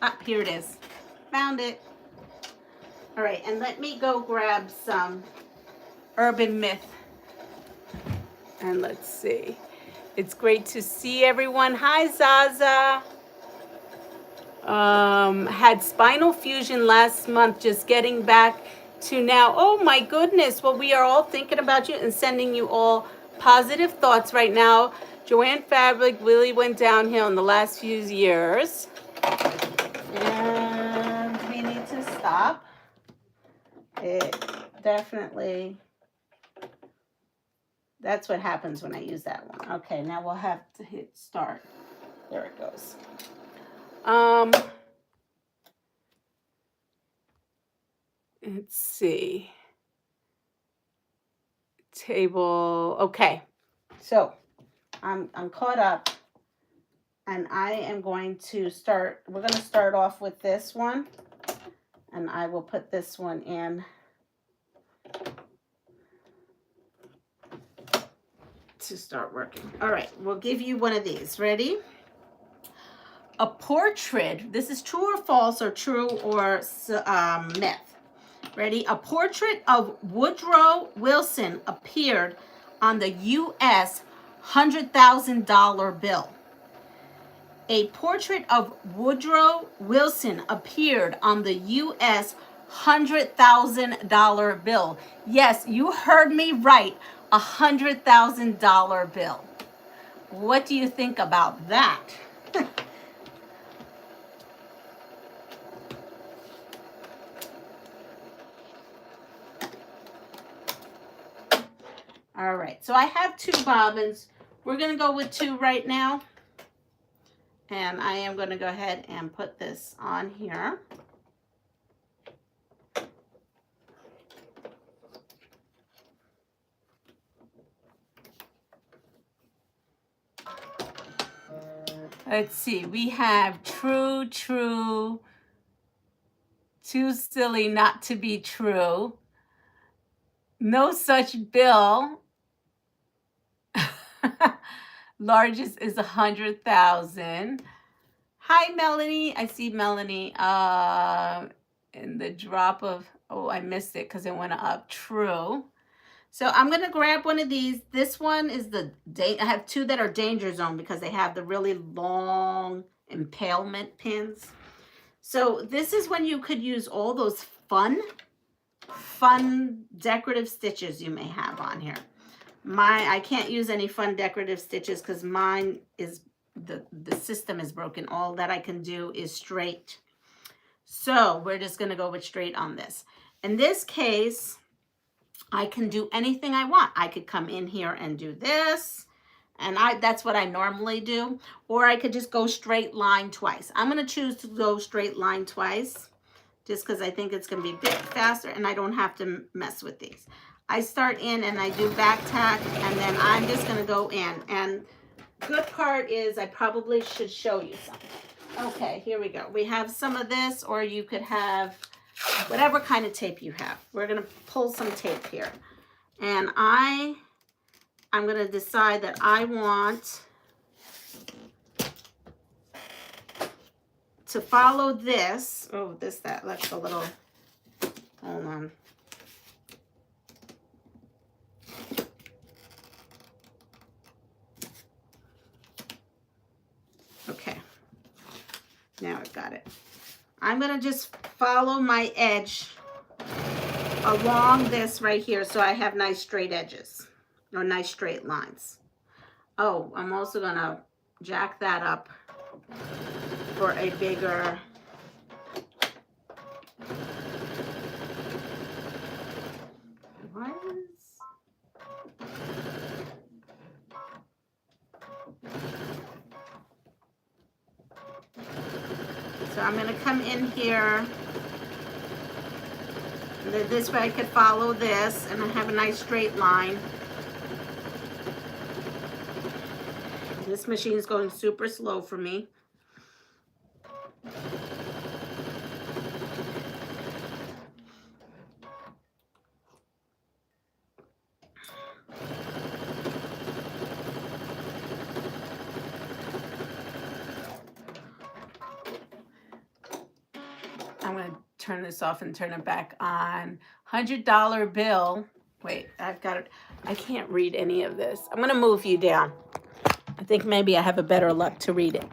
Ah, here it is. Found it. All right, and let me go grab some Urban Myth. And let's see. It's great to see everyone. Hi, Zaza. Had spinal fusion last month, just getting back to now. Oh my goodness. Well, we are all thinking about you and sending you all positive thoughts right now. Joanne Fabric really went downhill in the last few years. And we need to stop. It definitely, that's what happens when I use that one. Okay, now we'll have to hit start. There it goes. Let's see. Table. Okay. So I'm caught up, and I am going to start. We're going to start off with this one, and I will put this one in to start working. All right, we'll give you one of these. Ready? A portrait. This is true or false, or true or myth. Ready? A portrait of Woodrow Wilson appeared on the U.S. $100,000 bill. A portrait of Woodrow Wilson appeared on the U.S. $100,000 bill. Yes, you heard me right. A $100,000 bill. What do you think about that? All right, so I have 2 bobbins. We're going to go with 2 right now. And I am going to go ahead and put this on here. Let's see, we have true, too silly not to be true. No such bill. Largest is 100,000. Hi, Melanie. I see Melanie. In the drop of, oh, I missed it because it went up. True. So I'm going to grab one of these. This one is I have two that are danger zone because they have the really long impalement pins. So this is when you could use all those fun decorative stitches you may have on here. I can't use any fun decorative stitches because mine is, the system is broken. All that I can do is straight. So we're just going to go with straight on this. In this case, I can do anything I want. I could come in here and do this, and that's what I normally do. Or I could just go straight line twice. I'm going to choose to go straight line twice just because I think it's going to be a bit faster and I don't have to mess with these. I start in and I do back tack, and then I'm just going to go in. And good part is I probably should show you something. Okay, here we go. We have some of this, or you could have whatever kind of tape you have. We're going to pull some tape here. And I'm going to decide that I want to follow this. Oh, that's a little, hold on. Okay, now I've got it. I'm going to just follow my edge along this right here so I have nice straight edges or nice straight lines. Oh, I'm also going to jack that up for a bigger So I'm going to come in here. This way I could follow this and I have a nice straight line. This machine is going super slow for me. I'm going to turn this off and turn it back on. $100 bill. Wait, I've got it. I can't read any of this. I'm going to move you down. I think maybe I have a better luck to read it.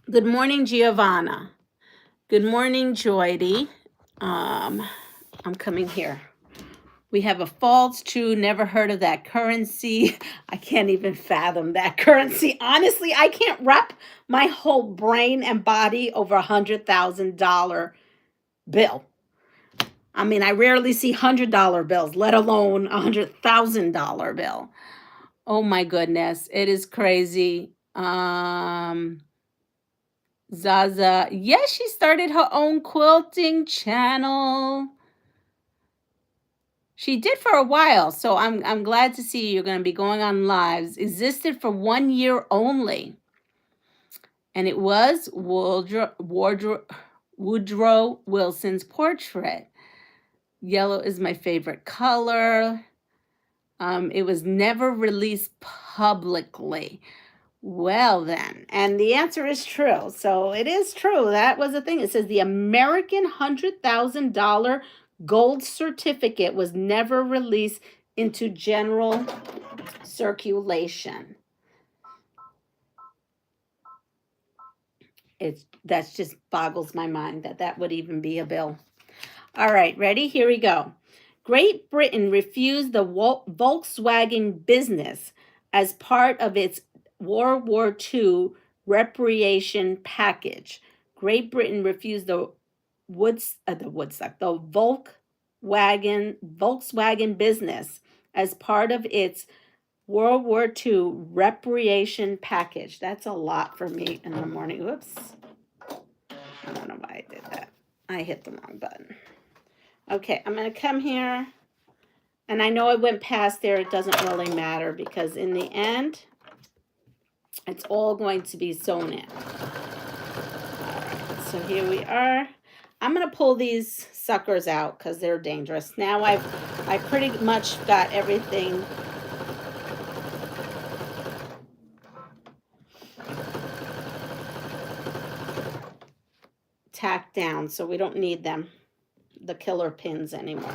Good morning, Giovanna. Good morning, Joydy. I'm coming here. We have a false true, never heard of that currency. I can't even fathom that currency. Honestly, I can't wrap my whole brain and body over $100,000 bill. I mean, I rarely see $100 bills, let alone $100,000 bill. Oh my goodness, it is crazy. Zaza, yes, she started her own quilting channel. She did for a while, so I'm glad to see you're going to be going on lives. Existed for 1 year only. And it was Woodrow Wilson's portrait. Yellow is my favorite color. It was never released publicly. Well then, and the answer is true. So it is true. That was the thing. It says the American $100,000 gold certificate was never released into general circulation. That's just boggles my mind that would even be a bill. All right, ready? Here we go. Great Britain refused the Volkswagen business as part of its World War II reparation package. Great Britain refused the Volkswagen business as part of its World War II reparation package. That's a lot for me in the morning. Whoops. I don't know why I did that. I hit the wrong button. Okay, I'm going to come here. And I know I went past there. It doesn't really matter because in the end, it's all going to be sewn in. All right, so here we are. I'm going to pull these suckers out because they're dangerous. Now I pretty much got everything tacked down, so we don't need them, the killer pins, anymore.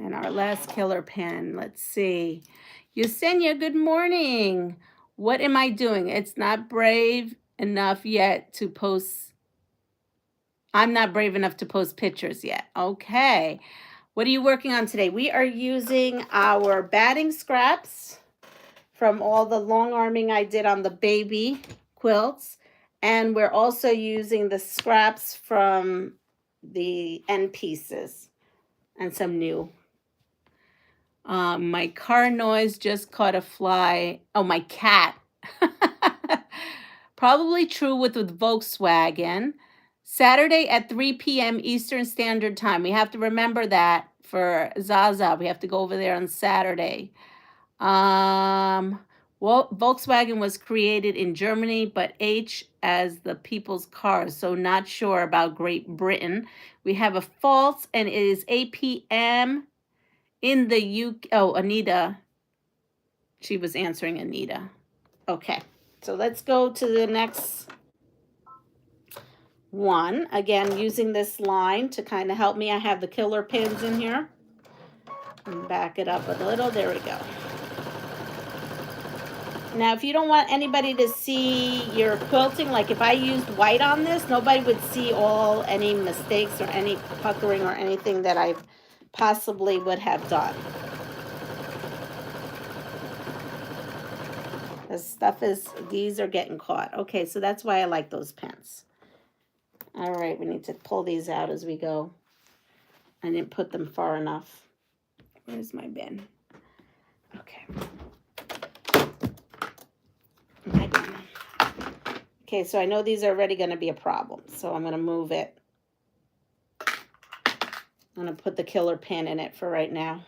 And our last killer pin, let's see. Yesenia, good morning. What am I doing? It's not brave enough yet to post. I'm not brave enough to post pictures yet. Okay. What are you working on today? We are using our batting scraps from all the long arming I did on the baby quilts. And we're also using the scraps from the end pieces and some new. My car noise just caught a fly. Oh, my cat. Probably true with Volkswagen. Saturday at 3 p.m. Eastern Standard Time. We have to remember that for Zaza. We have to go over there on Saturday. Well, Volkswagen was created in Germany, but H as the people's car, so not sure about Great Britain. We have a false, and it is 8 p.m. in the UK. Oh, Anita. She was answering Anita. Okay, so let's go to the next one. Again, using this line to kind of help me. I have the killer pins in here. And back it up a little. There we go. Now, if you don't want anybody to see your quilting, like if I used white on this, nobody would see any mistakes or any puckering or anything that I possibly would have done. These are getting caught. Okay, so that's why I like those pins. All right, we need to pull these out as we go. I didn't put them far enough. Where's my bin? Okay. Okay, so I know these are already going to be a problem, so I'm going to move it. I'm going to put the killer pin in it for right now.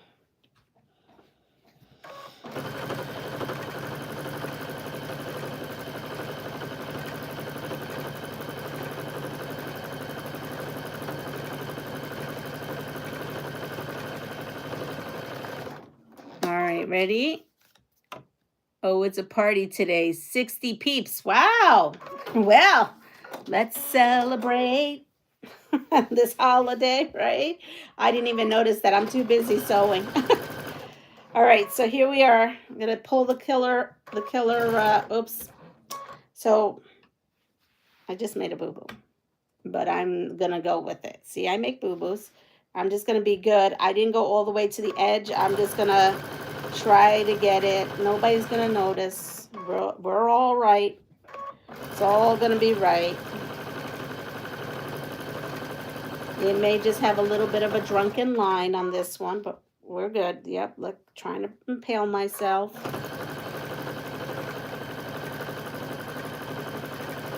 All right, ready? Oh, it's a party today. 60 peeps. Wow. Well, let's celebrate this holiday, right? I didn't even notice that. I'm too busy sewing. All right, so here we are. I'm going to pull the killer, oops. So I just made a boo-boo, but I'm going to go with it. See, I make boo-boos. I'm just going to be good. I didn't go all the way to the edge. I'm just going to try to get it. Nobody's going to notice. We're all right. It's all going to be right. It may just have a little bit of a drunken line on this one, but we're good. Yep, look, trying to impale myself.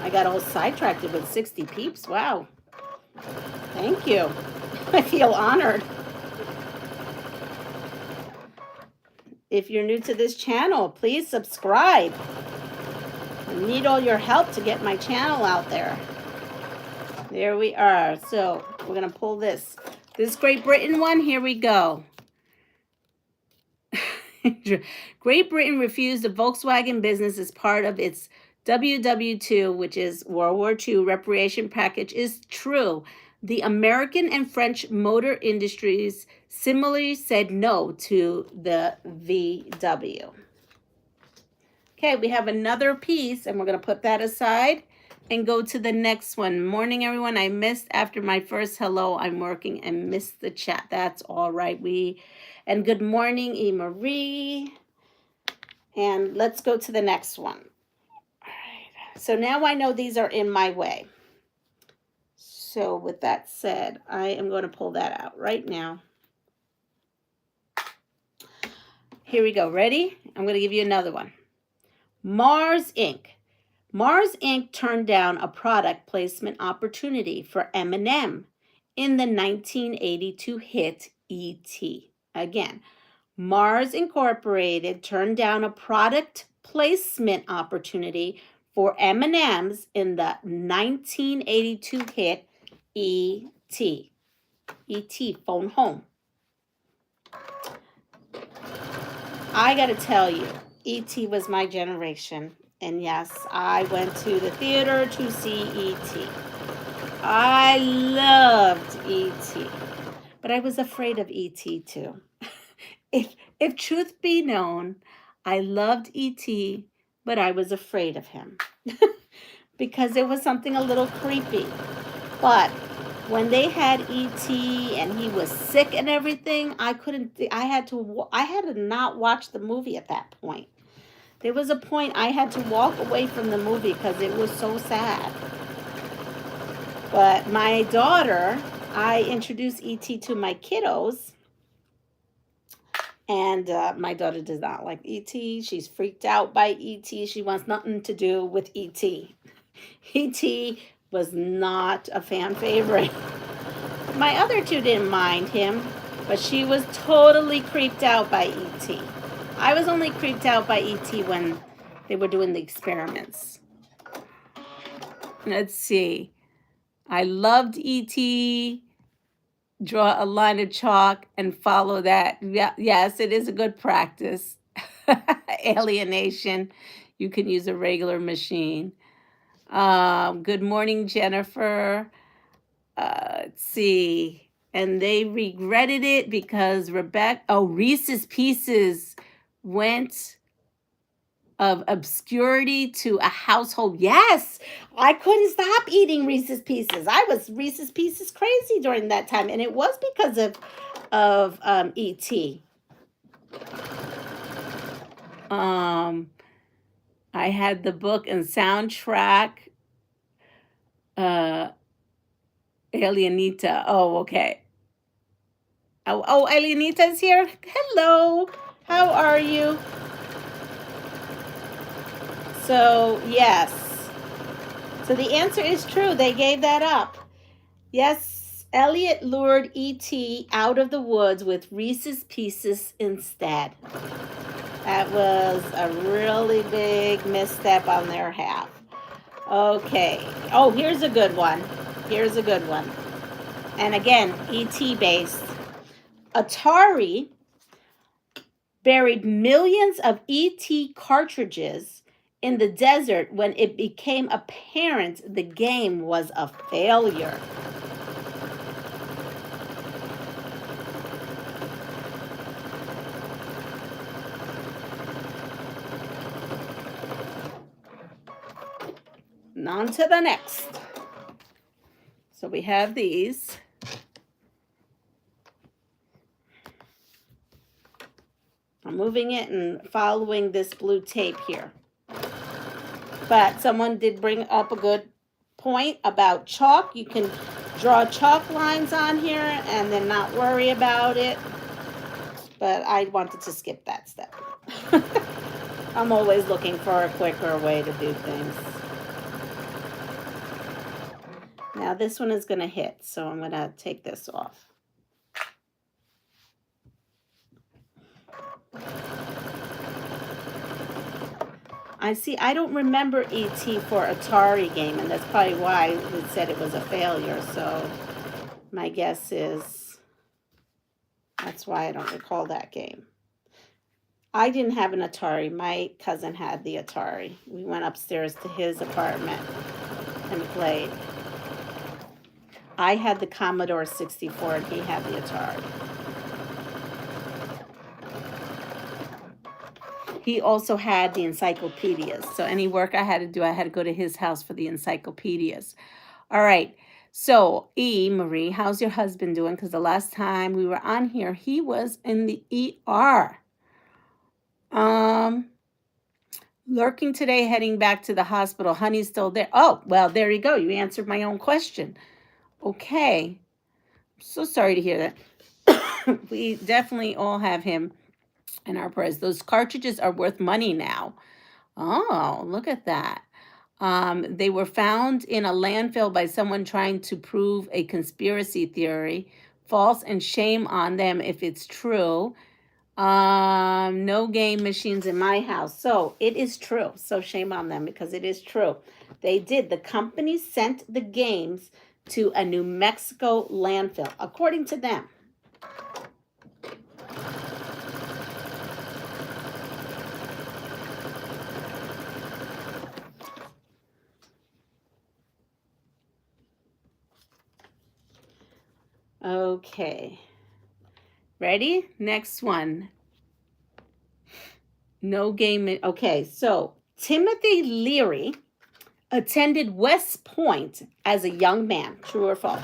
I got all sidetracked with 60 peeps. Wow. Thank you. I feel honored. If you're new to this channel, please subscribe. I need all your help to get my channel out there. There we are. So we're going to pull this. This Great Britain one, here we go. Great Britain refused the Volkswagen business as part of its WW2, which is World War II reparation package, is true. The American and French motor industries similarly said no to the VW. Okay, we have another piece, and we're going to put that aside and go to the next one. Morning, everyone. I missed after my first hello. I'm working and missed the chat. That's all right. And good morning, E. Marie. And let's go to the next one. All right. So now I know these are in my way. So with that said, I am going to pull that out right now. here we go. Ready? I'm going to give you another one. Mars Inc. Mars Inc. turned down a product placement opportunity for M&M in the 1982 hit E.T. Again, Mars Incorporated turned down a product placement opportunity for M&Ms in the 1982 hit E.T. E.T. Phone Home. I gotta tell you, E.T. was my generation. And yes, I went to the theater to see E.T. I loved E.T. But I was afraid of E.T. too. If truth be known, I loved E.T., but I was afraid of him. Because it was something a little creepy. But when they had E.T. and he was sick and everything, I had to not watch the movie at that point. There was a point I had to walk away from the movie because it was so sad. But my daughter, I introduced E.T. to my kiddos. And my daughter does not like E.T. She's freaked out by E.T. She wants nothing to do with E.T. E.T. was not a fan favorite. My other two didn't mind him, but she was totally creeped out by E.T. I was only creeped out by E.T. when they were doing the experiments. Let's see. I loved E.T. Draw a line of chalk and follow that. Yeah, yes, it is a good practice. Alienation. You can use a regular machine. Good morning, Jennifer. Let's see. And they regretted it because Reese's Pieces went of obscurity to a household. Yes, I couldn't stop eating Reese's Pieces. I was Reese's Pieces crazy during that time, and it was because of E.T. I had the book and soundtrack. Alienita. Oh, okay. Oh, Alienita's here. Hello. How are you? So, yes. So the answer is true. They gave that up. Yes, Elliot lured E.T. out of the woods with Reese's Pieces instead. That was a really big misstep on their half. Okay. Oh, here's a good one. Here's a good one. And again, E.T. based. Atari buried millions of E.T. cartridges in the desert when it became apparent the game was a failure. And on to the next. So we have these. I'm moving it and following this blue tape here. But someone did bring up a good point about chalk. You can draw chalk lines on here and then not worry about it. But I wanted to skip that step. I'm always looking for a quicker way to do things. Now this one is going to hit, so I'm going to take this off. I don't remember E.T. for Atari game, and that's probably why it said it was a failure. So my guess is that's why I don't recall that game. I didn't have an Atari. My cousin had the Atari. We went upstairs to his apartment and played. I had the Commodore 64 and he had the Atari. He also had the encyclopedias. So any work I had to do, I had to go to his house for the encyclopedias. All right. So, Marie, how's your husband doing? Because the last time we were on here, he was in the ER. Lurking today, heading back to the hospital. Honey's still there. Oh, well, there you go. You answered my own question. Okay. I'm so sorry to hear that. We definitely all have him in our prayers. Those cartridges are worth money now. Oh, look at that. They were found in a landfill by someone trying to prove a conspiracy theory. False, and shame on them if it's true. No game machines in my house. So it is true. So shame on them because it is true. They did. The company sent the games to a New Mexico landfill, according to them. Okay. Ready? Next one. No game. Okay, so Timothy Leary attended West Point as a young man. True or false?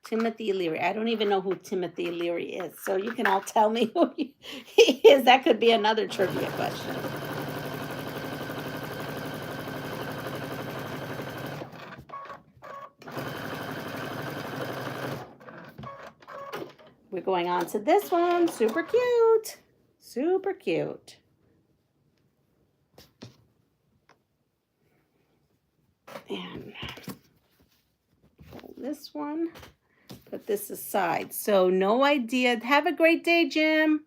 Timothy Leary. I don't even know who Timothy Leary is. So you can all tell me who he is. That could be another trivia question. We're going on to this one. Super cute. Super cute. And this one. Put this aside. So no idea. Have a great day, Jim.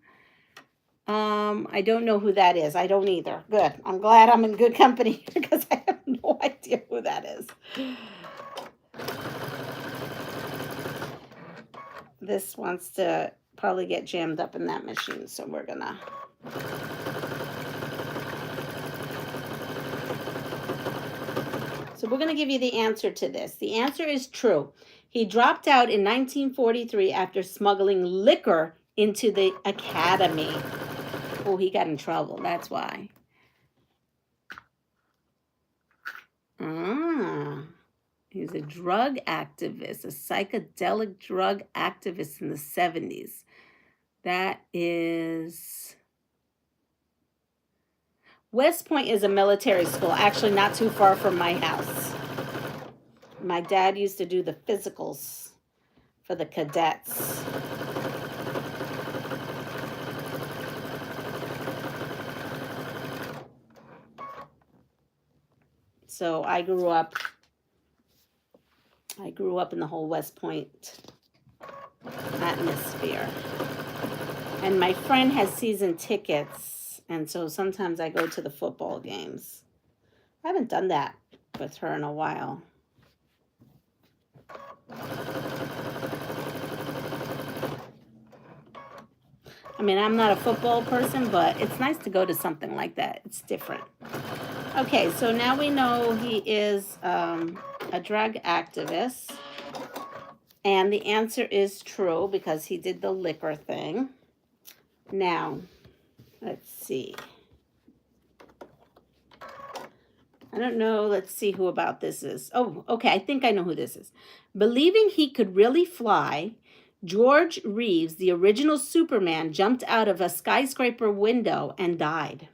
I don't know who that is. I don't either. Good. I'm glad I'm in good company because I have no idea who that is. This wants to probably get jammed up in that machine, so we're gonna. So we're gonna give you the answer to this. The answer is true. He dropped out in 1943 after smuggling liquor into the academy. Oh, he got in trouble. That's why. He's a drug activist, a psychedelic drug activist in the 70s. That is... West Point is a military school, actually not too far from my house. My dad used to do the physicals for the cadets. So I grew up in the whole West Point atmosphere. And my friend has season tickets, and so sometimes I go to the football games. I haven't done that with her in a while. I mean, I'm not a football person, but it's nice to go to something like that. It's different. Okay, so now we know he is a drug activist. And the answer is true because he did the liquor thing. Now, let's see. I don't know. Let's see who about this is. Oh, okay. I think I know who this is. Believing he could really fly, George Reeves, the original Superman, jumped out of a skyscraper window and died.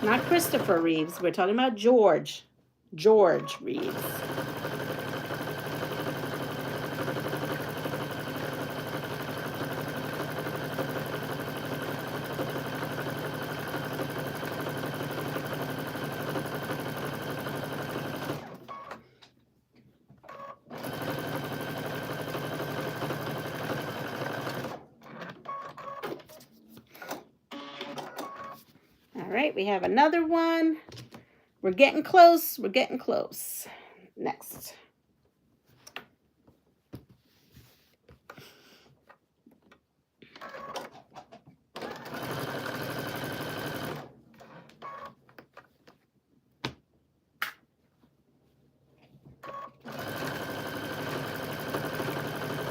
Not Christopher Reeves. We're talking about George. George Reeves. All right, we have another one. We're getting close. We're getting close. Next.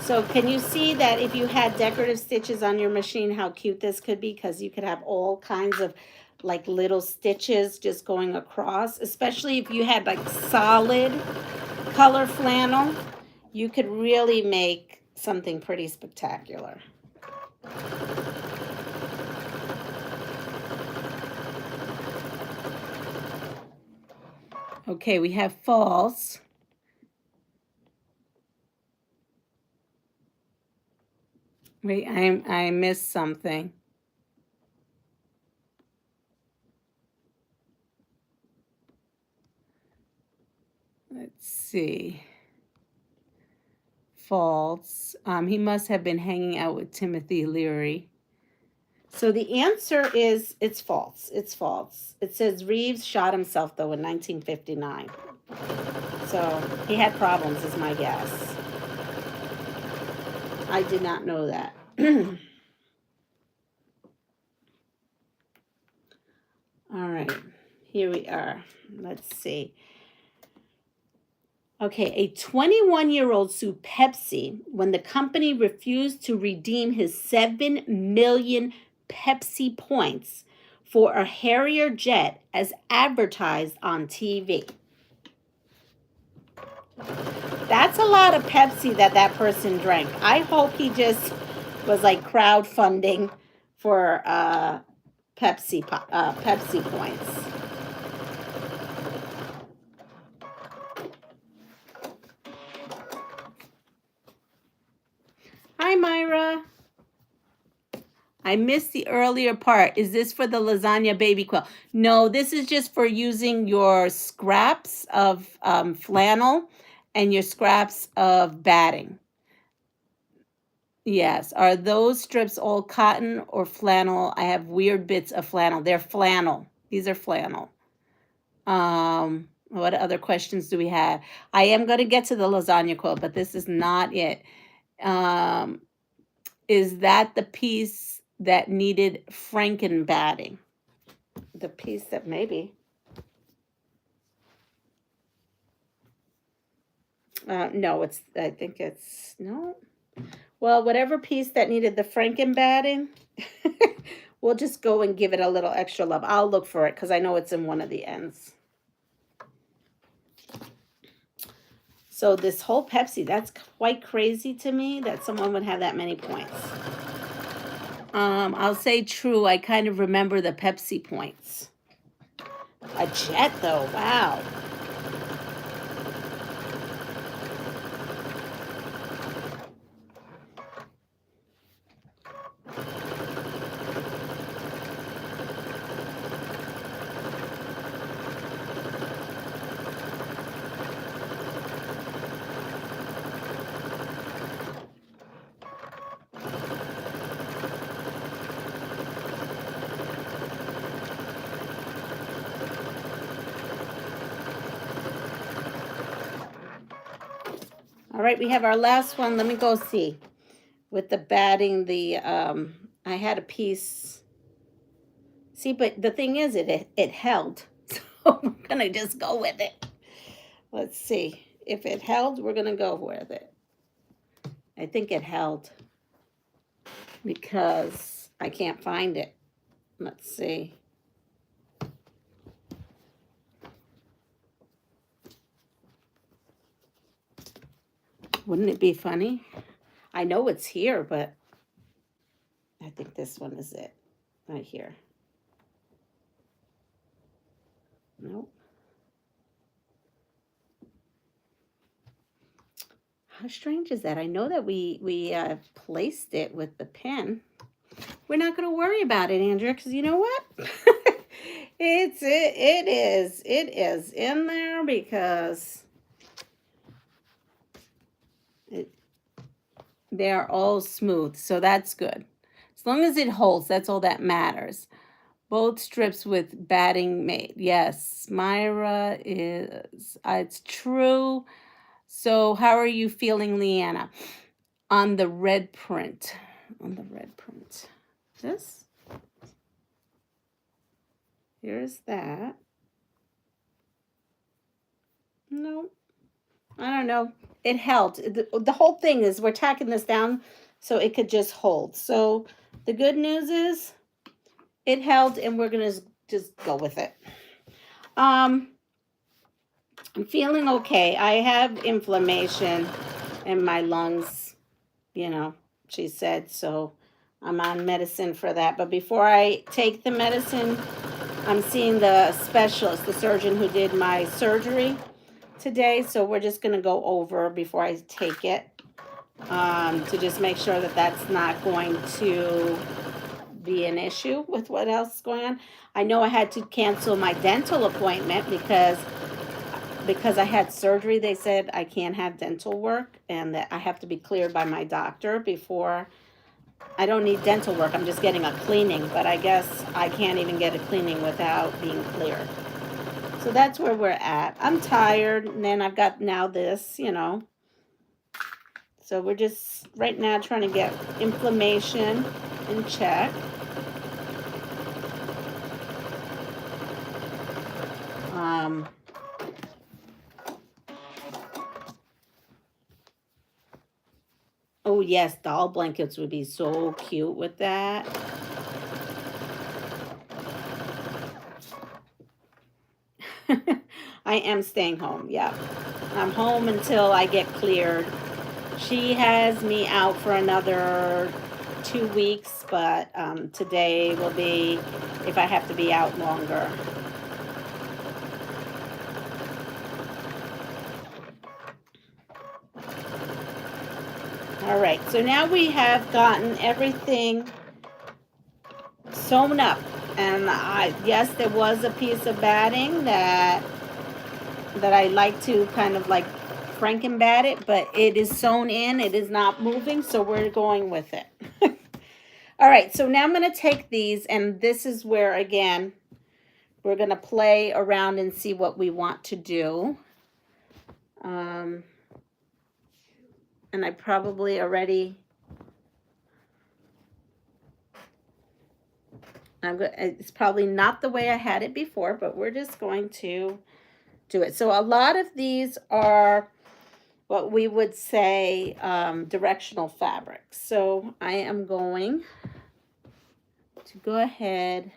So can you see that if you had decorative stitches on your machine, how cute this could be? Because you could have all kinds of like little stitches just going across, especially if you had like solid color flannel, you could really make something pretty spectacular. Okay, we have false. Wait, I missed something. Let's see. False. He must have been hanging out with Timothy Leary. So the answer is it's false. It's false. It says Reeves shot himself though in 1959. So he had problems is my guess. I did not know that. All right, here we are. Let's see. Okay, a 21-year-old sued Pepsi when the company refused to redeem his 7 million Pepsi points for a Harrier jet as advertised on TV. That's a lot of Pepsi that person drank. I hope he just was like crowdfunding for Pepsi points. Hi, Myra. I missed the earlier part. Is this for the lasagna baby quilt? No, this is just for using your scraps of flannel and your scraps of batting. Yes. Are those strips all cotton or flannel? I have weird bits of flannel. They're flannel. These are flannel. What other questions do we have? I am going to get to the lasagna quilt, but this is not it. Is that the piece that needed Franken batting? The piece that maybe. No, I think it's, no. Well, whatever piece that needed the Franken batting, we'll just go and give it a little extra love. I'll look for it because I know it's in one of the ends. So this whole Pepsi, that's quite crazy to me that someone would have that many points. I'll say true. I kind of remember the Pepsi points. A jet, though. Wow. All right, we have our last one. Let me go see. With the batting, I had a piece. See, but the thing is, it held. So we're going to just go with it. Let's see. If it held, we're going to go with it. I think it held because I can't find it. Let's see. Wouldn't it be funny? I know it's here, but I think this one is it. Right here. Nope. How strange is that? I know that we placed it with the pen. We're not going to worry about it, Andrea, because you know what? It is in there because they are all smooth, so that's good. As long as it holds, that's all that matters. Both strips with batting made. Yes, Myra is. It's true. So how are you feeling, Leanna? On the red print. On the red print. This. Here's that. No. I don't know. it held. The whole thing is we're tacking this down so it could just hold. So the good news is it held, and we're gonna just go with it. I'm feeling okay. I have inflammation in my lungs, you know, she said, so I'm on medicine for that. But before I take the medicine, I'm seeing the specialist, the surgeon who did my surgery today. So we're just going to go over before I take it to just make sure that that's not going to be an issue with what else is going on. I know I had to cancel my dental appointment because I had surgery. They said I can't have dental work and that I have to be cleared by my doctor before. I don't need dental work. I'm just getting a cleaning, but I guess I can't even get a cleaning without being cleared. So that's where we're at. I'm tired, and then I've got now this, you know. So we're just right now trying to get inflammation in check. Oh yes, doll blankets would be so cute with that. I am staying home, yeah. I'm home until I get cleared. She has me out for another 2 weeks, but today will be if I have to be out longer. All right, so now we have gotten everything sewn up. And yes, there was a piece of batting that I like to kind of like Franken-bat it, but it is sewn in. It is not moving, so we're going with it. All right, so now I'm going to take these, and this is where, again, we're going to play around and see what we want to do. And I probably already... it's probably not the way I had it before, but we're just going to do it. So a lot of these are what we would say directional fabrics. So I am going to go ahead.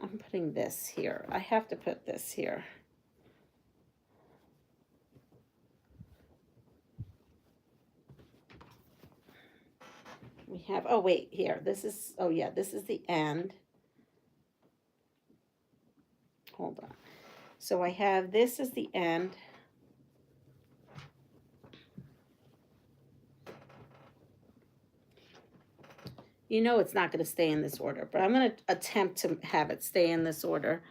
I'm putting this here. I have to put this here. We have, oh wait, here, this is, oh yeah, this is the end. Hold on. So I have, this is the end. You know it's not going to stay in this order, but I'm going to attempt to have it stay in this order.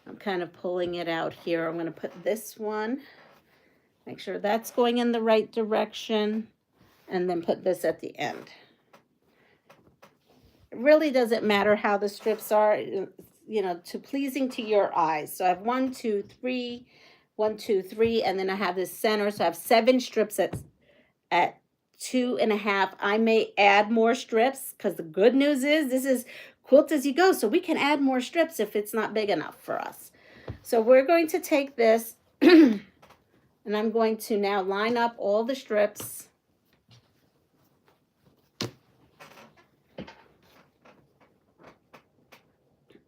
I'm kind of pulling it out here. I'm going to put this one, make sure that's going in the right direction, and then put this at the end. It really doesn't matter how the strips are, you know, to pleasing to your eyes. So I have 1, 2, 3, 1, 2, 3, and then I have this center. So I have 7 strips at 2.5. I may add more strips because the good news is this is quilt as you go. So we can add more strips if it's not big enough for us. So we're going to take this and I'm going to now line up all the strips.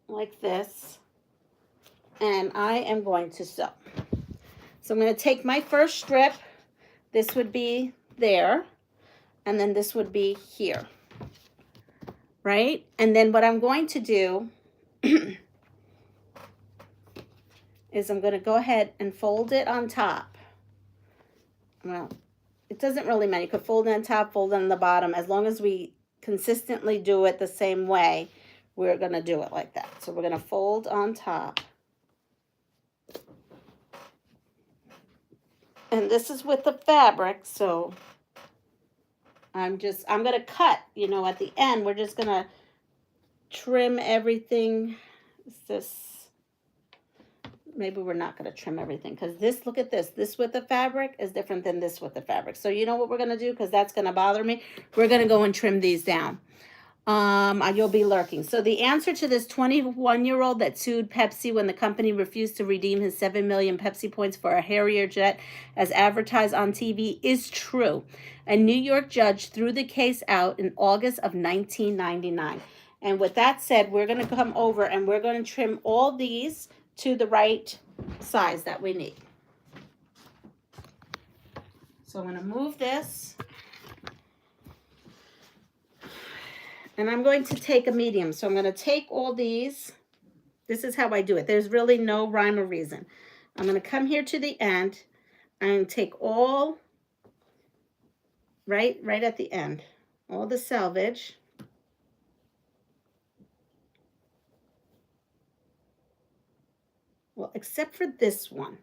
Like this, and I am going to sew. So I'm going to take my first strip. This would be there, and then this would be here, right? And then what I'm going to do is I'm going to go ahead and fold it on top. Well, it doesn't really matter. You could fold it on top, fold it on the bottom. As long as we consistently do it the same way, we're going to do it like that. So we're going to fold on top. And this is with the fabric, so I'm going to cut, you know, at the end. We're just going to trim everything. Maybe we're not going to trim everything because this, look at this. This with the fabric is different than this with the fabric. So you know what we're going to do, because that's going to bother me. We're going to go and trim these down. You'll be lurking. So the answer to this 21-year-old that sued Pepsi when the company refused to redeem his 7 million Pepsi points for a Harrier jet as advertised on TV is true. A New York judge threw the case out in August of 1999. And with that said, we're going to come over and we're going to trim all these to the right size that we need. So I'm going to move this. And I'm going to take a medium. So I'm going to take all these. This is how I do it. There's really no rhyme or reason. I'm going to come here to the end and take all right at the end, all the selvage. Well, except for this one.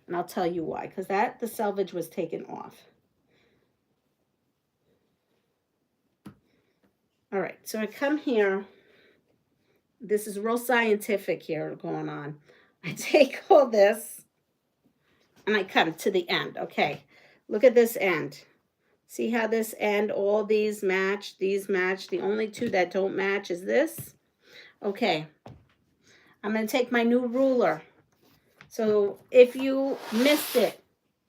And I'll tell you why, because the selvage was taken off. All right, so I come here. This is real scientific here going on. I take all this and I come to the end. Okay, look at this end. See how this end, all these match, these match. The only two that don't match is this. Okay, I'm going to take my new ruler. So if you missed it,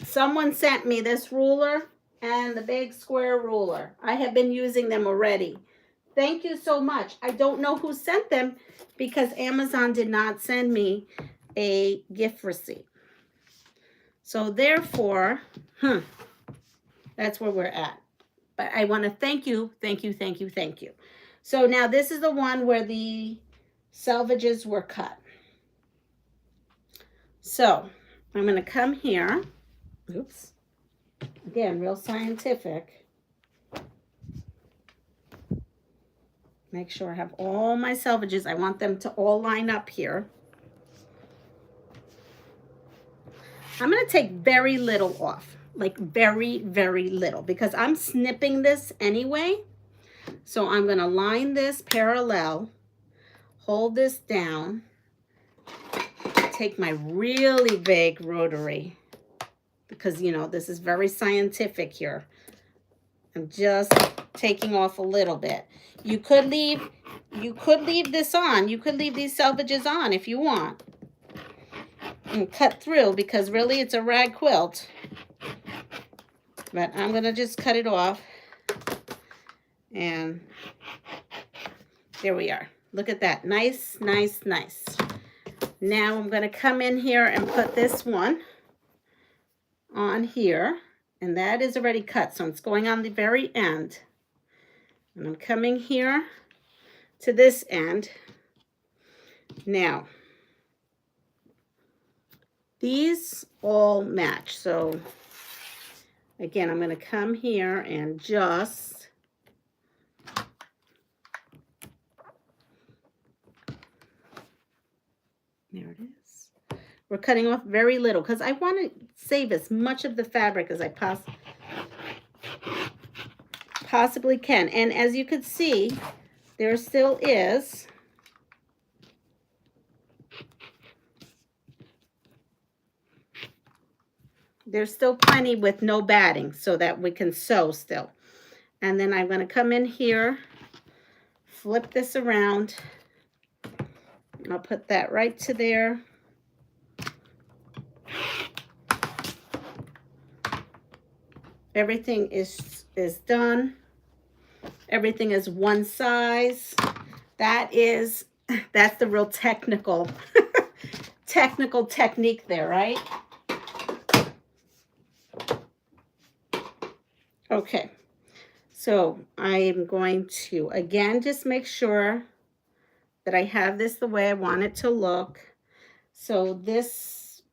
someone sent me this ruler and the big square ruler. I have been using them already. Thank you so much. I don't know who sent them because Amazon did not send me a gift receipt. So therefore, that's where we're at. But I want to thank you, thank you, thank you, thank you. So now this is the one where the selvages were cut. So I'm going to come here. Oops. Again, real scientific. Make sure I have all my selvages. I want them to all line up here. I'm going to take very little off, like very, very little, because I'm snipping this anyway. So I'm going to line this parallel, hold this down, take my really big rotary, because, you know, this is very scientific here. I'm just taking off a little bit. You could leave this on. You could leave these selvages on if you want. And cut through, because really it's a rag quilt. But I'm going to just cut it off. And there we are. Look at that. Nice, nice, nice. Now I'm going to come in here and put this one on here. And that is already cut, so it's going on the very end. And I'm coming here to this end. Now, these all match. So, again, I'm going to come here and just there it is. We're cutting off very little because I want to save as much of the fabric as I possibly can. And as you can see, there still is there's still plenty with no batting so that we can sew still. And then I'm going to come in here, flip this around, and I'll put that right to there. Everything is done. Everything is one size. That's the real technical technique there, right? Okay. So I am going to again just make sure that I have this the way I want it to look. So this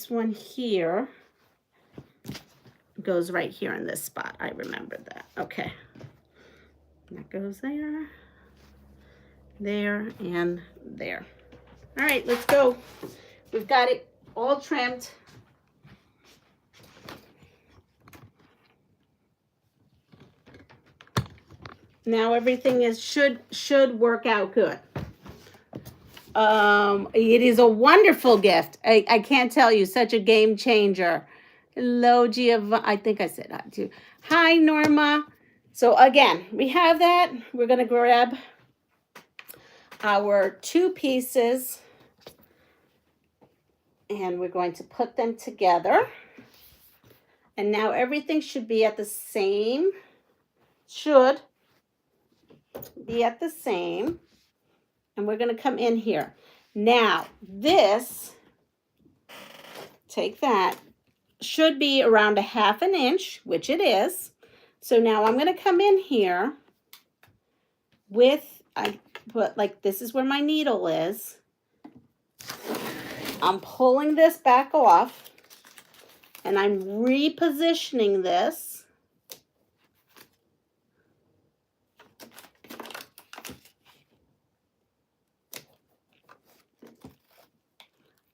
one here goes right here in this spot. I remember that. Okay. That goes there, there, and there. All right, let's go. We've got it all trimmed. Now everything should work out good. It is a wonderful gift. I can't tell you, such a game changer. Hello, Giovanni. I think I said hi too. Hi, Norma. So again, we have that. We're going to grab our 2 pieces and we're going to put them together. And now everything should be at the same, and we're going to come in here. Now this, take that, should be around a 1/2 inch, which it is. So now I'm going to come in here with, I put like, this is where my needle is. I'm pulling this back off and I'm repositioning this.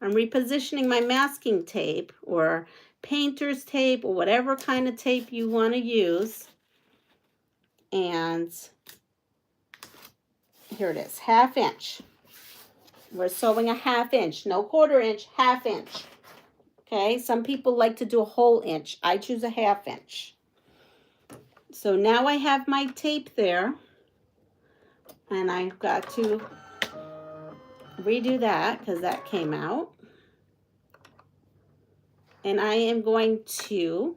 I'm repositioning my masking tape or painter's tape or whatever kind of tape you want to use. And here it is, 1/2 inch. We're sewing a 1/2 inch, no 1/4 inch, 1/2 inch. Okay, some people like to do a whole inch. I choose a 1/2 inch. So now I have my tape there, and I've got to redo that because that came out. And I am going to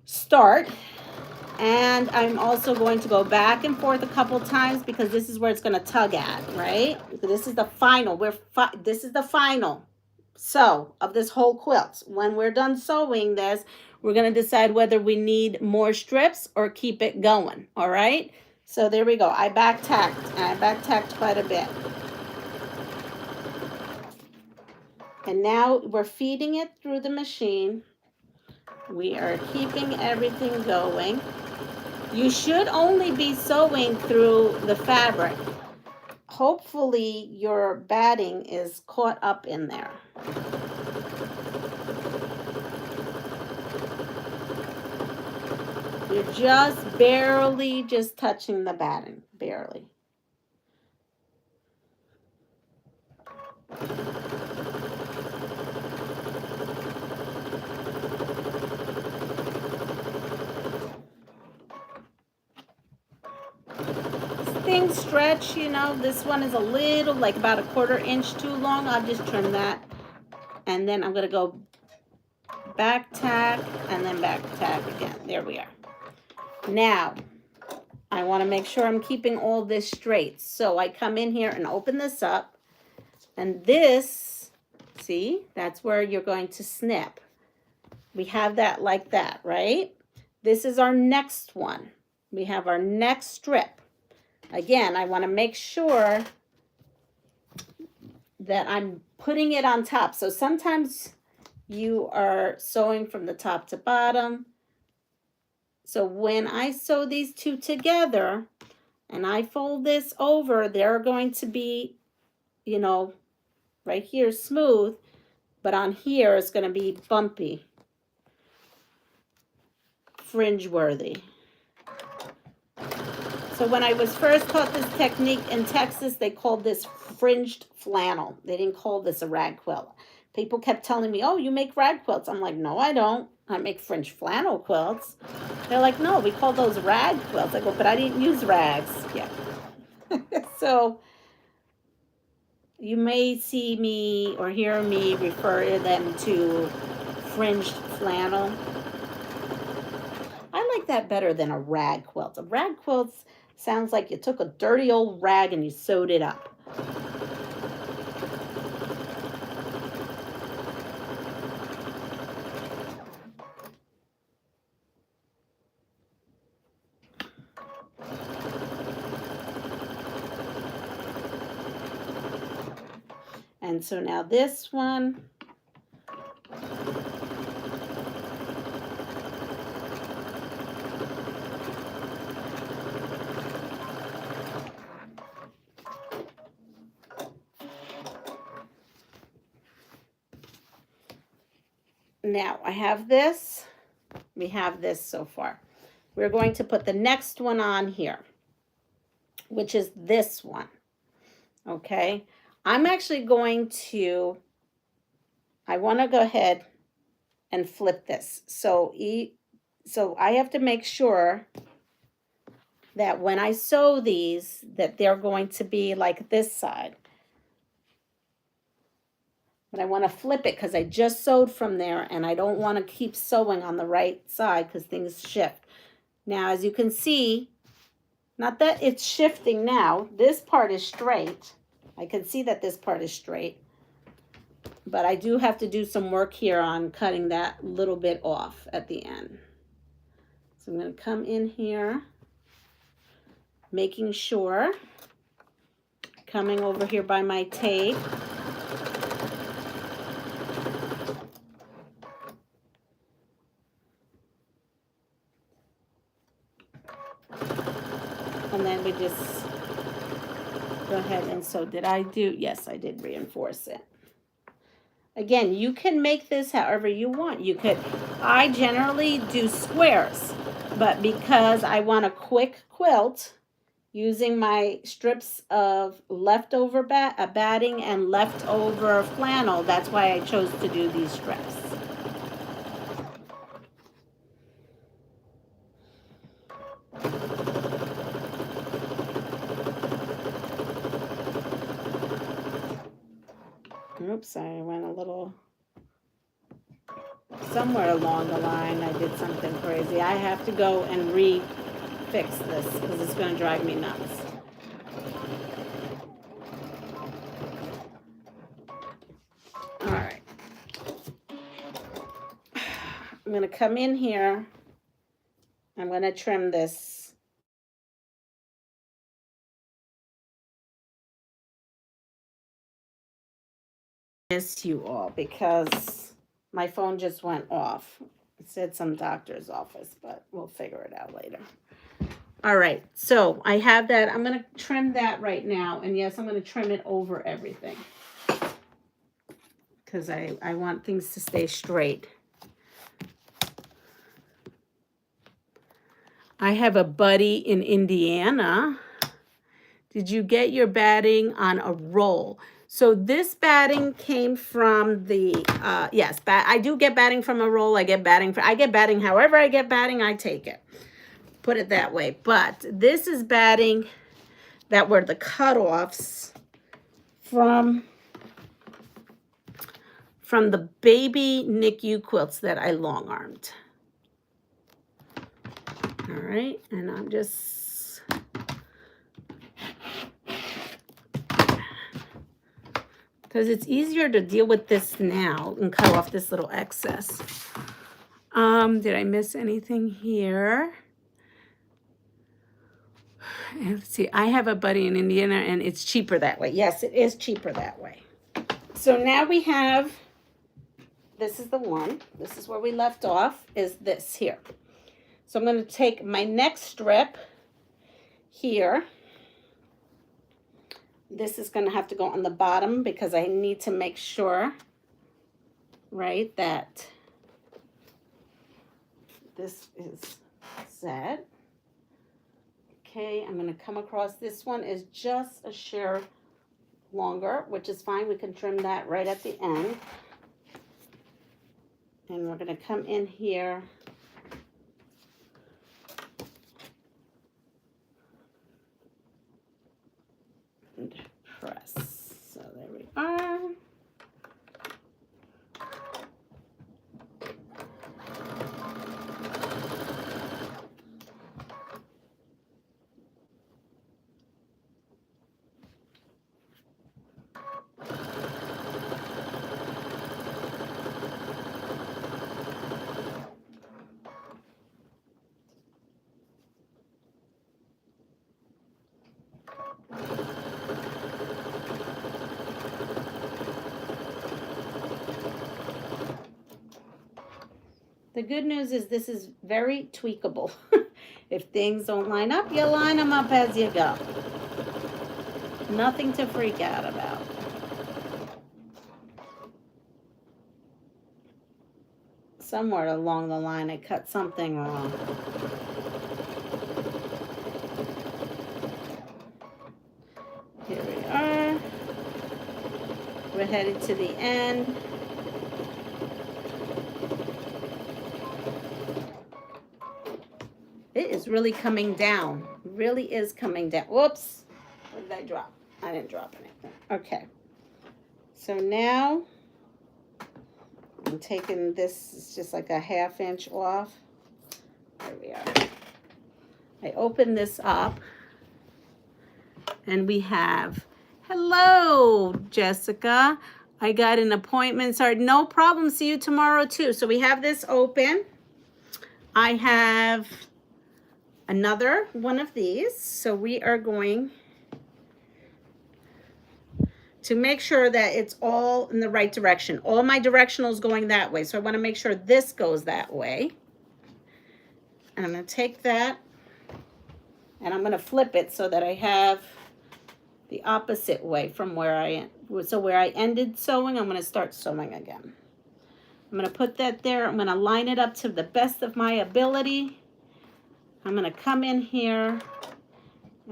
start, and I'm also going to go back and forth a couple times because this is where it's going to tug at, right? This is the final. This is the final sew of this whole quilt. When we're done sewing this, we're going to decide whether we need more strips or keep it going, all right? So there we go. I back tacked, and I back tacked quite a bit. And now we're feeding it through the machine. We are keeping everything going. You should only be sewing through the fabric. Hopefully your batting is caught up in there. You're just barely just touching the batting, barely. Things stretch, you know. This one is a little, like about a 1/4 inch too long. I'll just trim that. And then I'm going to go back tack and then back tack again. There we are. Now, I want to make sure I'm keeping all this straight. So I come in here and open this up. And this, see, that's where you're going to snip. We have that like that, right? This is our next one. We have our next strip. Again, I want to make sure that I'm putting it on top. So sometimes you are sewing from the top to bottom. So when I sew these two together and I fold this over, they're going to be, you know, right here smooth, but on here it's going to be bumpy, fringe worthy. So when I was first taught this technique in Texas, they called this fringed flannel. They didn't call this a rag quilt. People kept telling me, oh, you make rag quilts. I'm like, no, I don't. I make fringed flannel quilts. They're like, no, we call those rag quilts. I go, but I didn't use rags. Yeah. So you may see me or hear me refer them to fringed flannel. I like that better than a rag quilt. A rag quilt sounds like you took a dirty old rag and you sewed it up. And so now this one, now I have this, we have this so far. We're going to put the next one on here, which is this one, okay? I'm actually going to, I want to go ahead and flip this. So So I have to make sure that when I sew these, that they're going to be like this side. But I want to flip it because I just sewed from there and I don't want to keep sewing on the right side because things shift. Now, as you can see, not that it's shifting now, this part is straight. I can see that this part is straight. But I do have to do some work here on cutting that little bit off at the end. So I'm going to come in here, making sure, coming over here by my tape. And then we just go ahead and sew. Did I do? Yes, I did reinforce it. Again, you can make this however you want. You could, I generally do squares, but because I want a quick quilt, using my strips of leftover batting and leftover flannel, that's why I chose to do these strips. Oops, I went a little, somewhere along the line I did something crazy. I have to go and fix this because it's going to drive me nuts. All right. I'm going to come in here. I'm going to trim this. Miss you all because my phone just went off. It said some doctor's office, but we'll figure it out later. All right, so I have that. I'm going to trim that right now. And yes, I'm going to trim it over everything because I want things to stay straight. I have a buddy in Indiana. Did you get your batting on a roll? So this batting came from the, yes, I do get batting from a roll. I get batting however I get batting, I take it. Put it that way. But this is batting that were the cutoffs from the baby NICU quilts that I long armed. All right, and I'm just because it's easier to deal with this now and cut off this little excess. Did I miss anything here? Let's see, I have a buddy in Indiana and it's cheaper that way. Yes, it is cheaper that way. So now we have, this is the one, this is where we left off, is this here. So I'm going to take my next strip here. This is going to have to go on the bottom because I need to make sure, right, that this is set. Okay, I'm going to come across, this one is just a share longer, which is fine. We can trim that right at the end. And we're going to come in here. And press. So there we are. The good news is this is very tweakable. If things don't line up, you line them up as you go. Nothing to freak out about. Somewhere along the line, I cut something wrong. Here we are. We're headed to the end. really coming down. Really is coming down. Whoops. What did I drop? I didn't drop anything. Okay. So now I'm taking this, it's just like a 1/2 inch off. There we are. I open this up and we have, hello, Jessica. I got an appointment. Sorry, no problem. See you tomorrow too. So we have this open. I have another one of these. So we are going to make sure that it's all in the right direction. All my directionals going that way. So I want to make sure this goes that way. And I'm going to take that and I'm going to flip it so that I have the opposite way from where I ended sewing, I'm going to start sewing again. I'm going to put that there. I'm going to line it up to the best of my ability. I'm going to come in here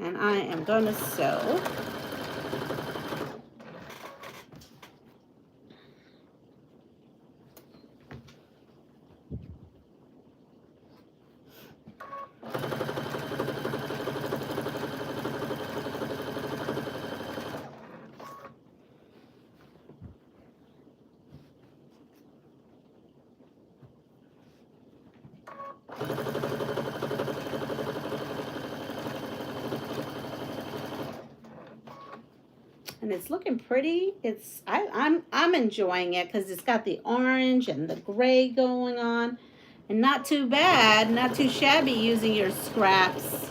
and I am going to sew. And it's looking pretty. I'm enjoying it because it's got the orange and the gray going on. And not too bad, not too shabby using your scraps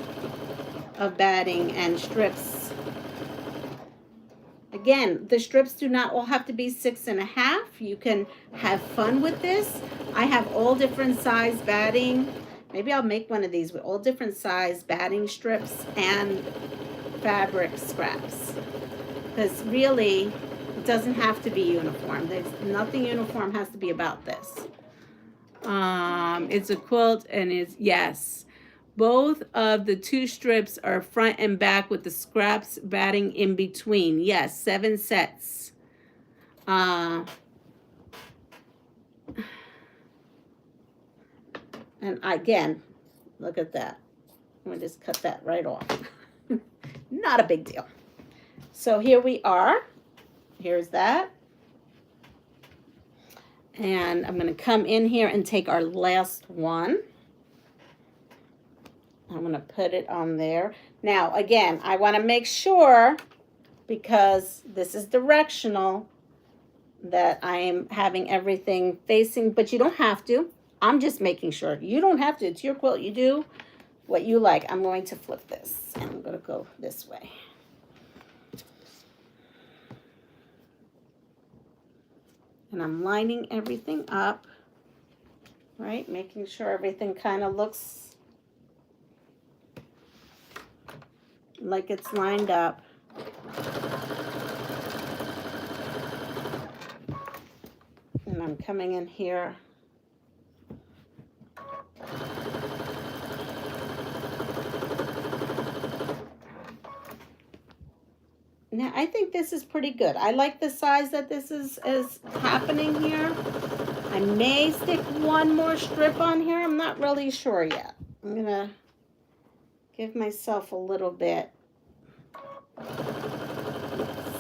of batting and strips. Again, the strips do not all have to be 6.5. You can have fun with this. I have all different size batting. Maybe I'll make one of these with all different size batting strips and fabric scraps. Because really, it doesn't have to be uniform. There's nothing uniform has to be about this. It's a quilt and is, yes. Both of the 2 strips are front and back with the scraps batting in between. Yes, 7 sets. And again, look at that. I'm going to just cut that right off. Not a big deal. So here we are. Here's that. And I'm going to come in here and take our last one. I'm going to put it on there. Now, again, I want to make sure, because this is directional, that I am having everything facing, but you don't have to. I'm just making sure. You don't have to. It's your quilt. You do what you like. I'm going to flip this, and I'm going to go this way. And I'm lining everything up, right? Making sure everything kind of looks like it's lined up. And I'm coming in here. Now, I think this is pretty good. I like the size that this is happening here. I may stick one more strip on here. I'm not really sure yet. I'm going to give myself a little bit. Let's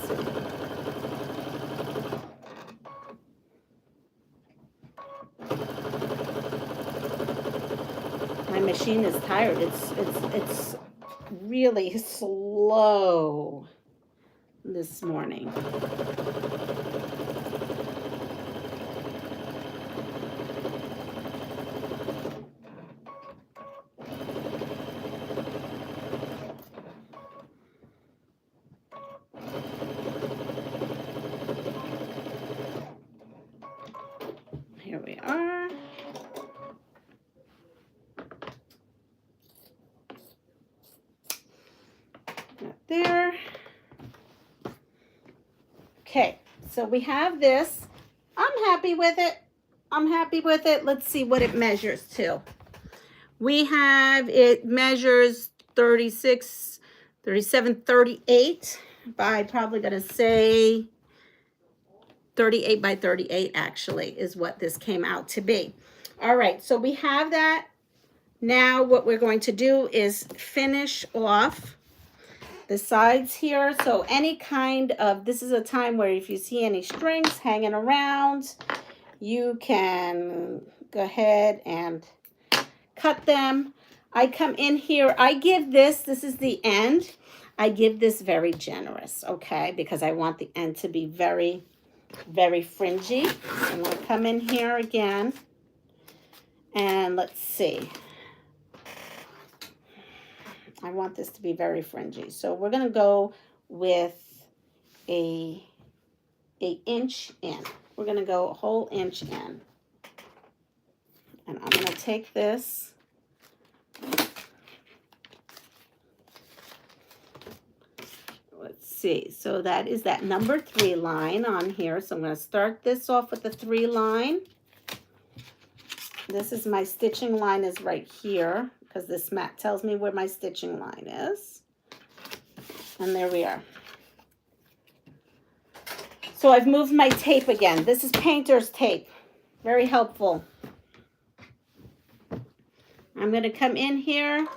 see. My machine is tired. It's really slow this morning. Here we are. Not there. Okay, so we have this. I'm happy with it. I'm happy with it. Let's see what it measures to. We have, it measures 36, 37, 38 by, probably going to say 38 by 38 actually is what this came out to be. All right, so we have that Now what we're going to do is finish off the sides here. So any kind of, this is a time where if you see any strings hanging around, you can go ahead and cut them. I come in here, I give this is the end. I give this very generous, okay? Because I want the end to be very, very fringy. So I'm gonna come in here again. And let's see. I want this to be very fringy. So we're gonna go with a inch in. We're gonna go a whole inch in. And I'm gonna take this. Let's see, so that is that number 3 line on here. So I'm going to start this off with the 3 line. This is my stitching line is right here because this mat tells me where my stitching line is. And there we are. So I've moved my tape again. This is painter's tape. Very helpful. I'm going to come in here.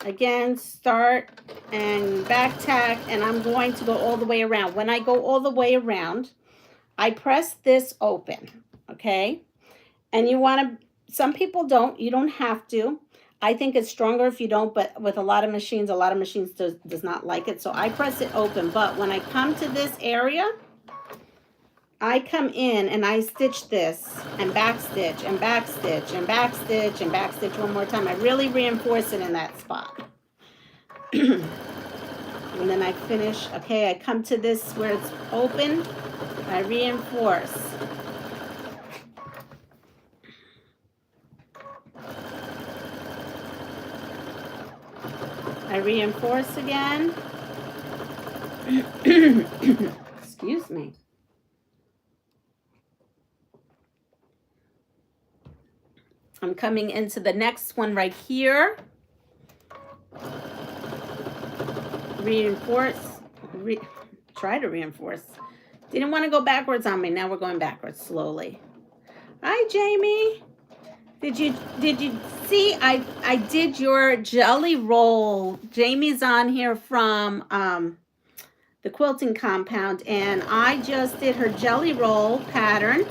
Again, start and back tack, and I'm going to go all the way around. When I go all the way around, I press this open, okay? And you want to, some people don't, you don't have to. I think it's stronger if you don't, but with a lot of machines does not like it. So I press it open, but when I come to this area, I come in and I stitch this and back stitch and back stitch and back stitch and back stitch one more time. I really reinforce it in that spot. And then I finish. Okay, I come to this where it's open. I reinforce. I reinforce again. Excuse me. I'm coming into the next one right here. Reinforce. Try to reinforce. Didn't want to go backwards on me. Now we're going backwards slowly. Hi, Jamie. Did you see I did your jelly roll? Jamie's on here from the quilting compound, and I just did her jelly roll pattern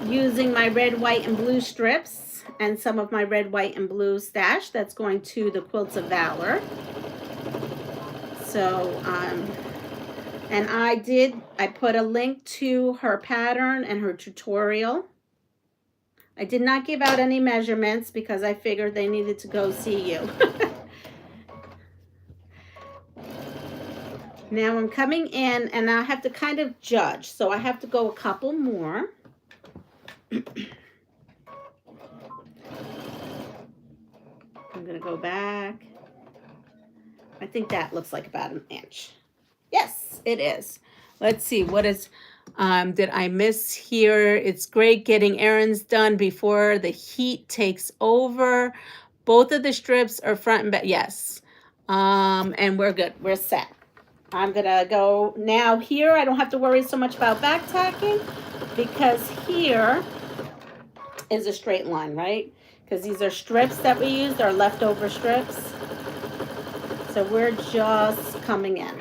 using my red, white, and blue strips and some of my red, white, and blue stash that's going to the Quilts of Valor. So, and I put a link to her pattern and her tutorial. I did not give out any measurements because I figured they needed to go see you. Now I'm coming in and I have to kind of judge. So I have to go a couple more. I'm going to go back. I think that looks like about an inch. Yes, it is. Let's see. What is, did I miss here? It's great getting errands done before the heat takes over. Both of the strips are front and back. Yes. And we're good. We're set. I'm going to go now here. I don't have to worry so much about back tacking because here is a straight line, right? Because these are strips that we used, our leftover strips. So we're just coming in.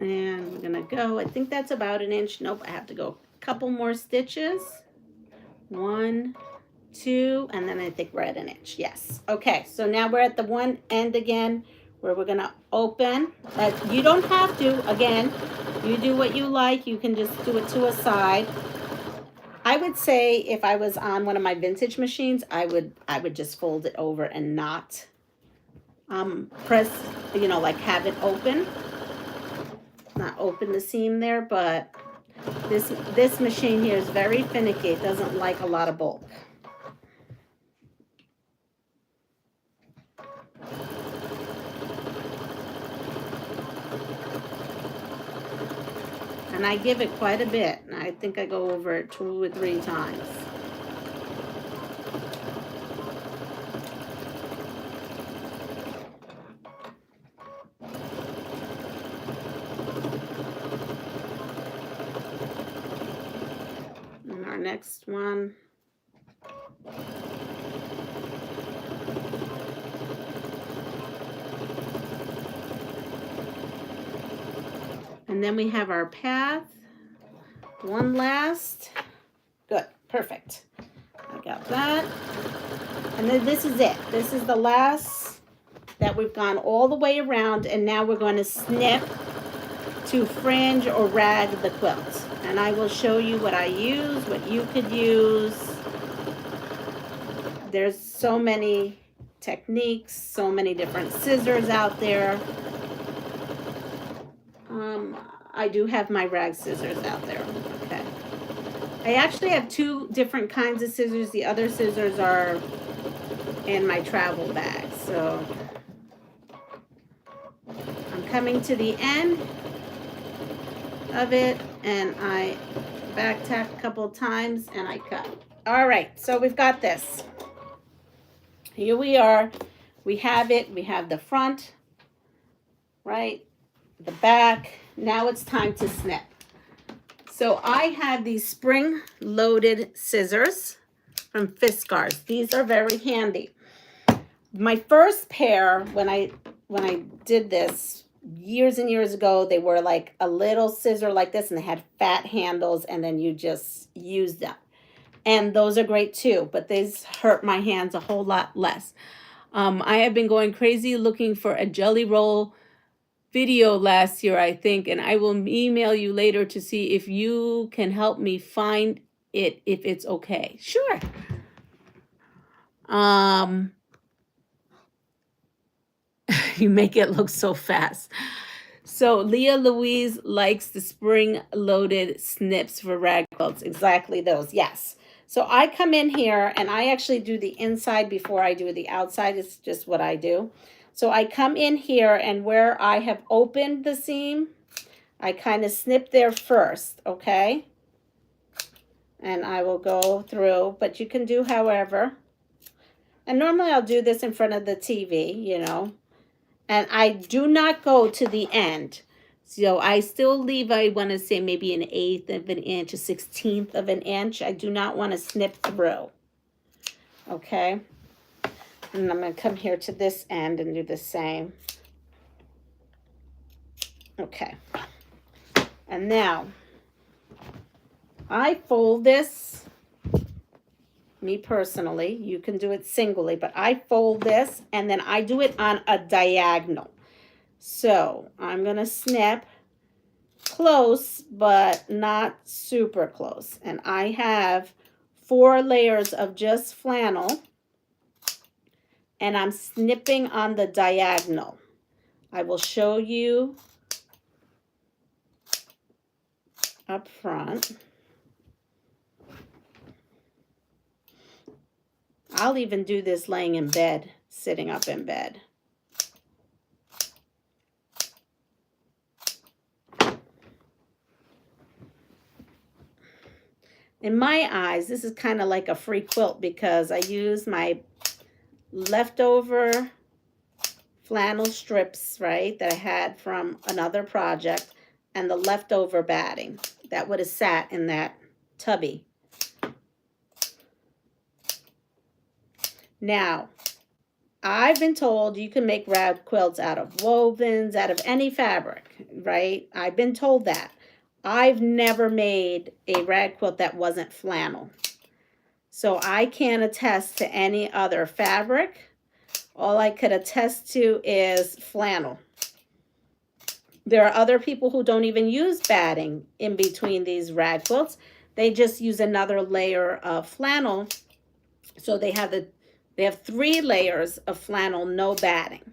And we're gonna go, I think that's about an inch. Nope, I have to go a couple more stitches. 1, 2, and then I think we're at an inch. Yes. Okay, so now we're at the one end again where we're gonna open. You don't have to, again, you do what you like. You can just do it to a side. I would say if I was on one of my vintage machines, I would just fold it over and not press, you know, like have it open. Not open the seam there, but this machine here is very finicky. It doesn't like a lot of bulk. And I give it quite a bit. I think I go over it 2 or 3 times. And our next one. And then we have our path. One last. Good, perfect. I got that. And then this is it. This is the last that we've gone all the way around, and now we're going to snip to fringe or rag the quilt. And I will show you what I use, what you could use. There's so many techniques, so many different scissors out there. I do have my rag scissors out there. Okay. I actually have 2 different kinds of scissors. The other scissors are in my travel bag. So I'm coming to the end of it, and I back tack a couple of times and I cut. All right, so we've got this. Here we are. We have it. We have the front, right? The back. Now it's time to snip. So I have these spring-loaded scissors from Fiskars. These are very handy. My first pair, when I did this years and years ago, they were like a little scissor like this, and they had fat handles, and then you just use them. And those are great too, but these hurt my hands a whole lot less. I have been going crazy looking for a jelly roll video last year, I think, and I will email you later to see if you can help me find it, if it's okay. Sure. You make it look so fast. So Leah Louise likes the spring-loaded snips for rag quilts. Exactly those, yes. So I come in here, and I actually do the inside before I do the outside. It's just what I do. So I come in here, and where I have opened the seam, I kind of snip there first, okay? And I will go through, but you can do however. And normally I'll do this in front of the TV, you know. And I do not go to the end. So I still leave, I want to say maybe 1/8 of an inch, 1/16 of an inch. I do not want to snip through. Okay. And I'm going to come here to this end and do the same. Okay. And now I fold this, me personally, you can do it singly, but I fold this and then I do it on a diagonal. So I'm going to snip close, but not super close. And I have 4 layers of just flannel, and I'm snipping on the diagonal. I will show you up front. I'll even do this laying in bed, sitting up in bed. In my eyes, this is kind of like a free quilt because I use my leftover flannel strips, right, that I had from another project, and the leftover batting that would have sat in that tubby. Now, I've been told you can make rag quilts out of wovens, out of any fabric, right? I've been told that. I've never made a rag quilt that wasn't flannel. So I can't attest to any other fabric. All I could attest to is flannel. There are other people who don't even use batting in between these rag quilts. They just use another layer of flannel. So they have 3 layers of flannel, no batting.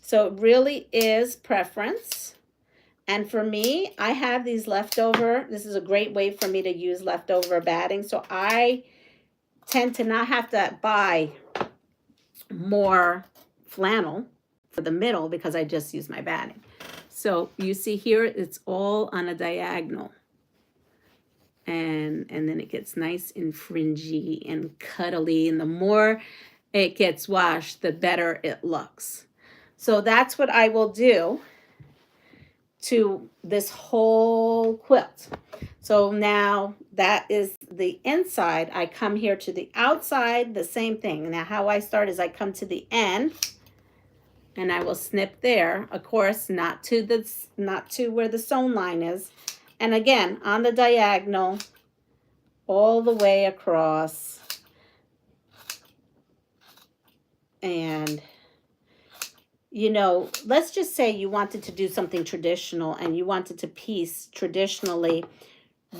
So it really is preference. And for me, I have these leftover. This is a great way for me to use leftover batting. So I tend to not have to buy more flannel for the middle because I just use my batting. So you see here, it's all on a diagonal. And then it gets nice and fringy and cuddly. And the more it gets washed, the better it looks. So that's what I will do to this whole quilt. So now that is the inside. I come here to the outside, the same thing. Now how I start is I come to the end and I will snip there, of course, not to where the sewn line is. And again, on the diagonal, all the way across. And you know, let's just say you wanted to do something traditional and you wanted to piece traditionally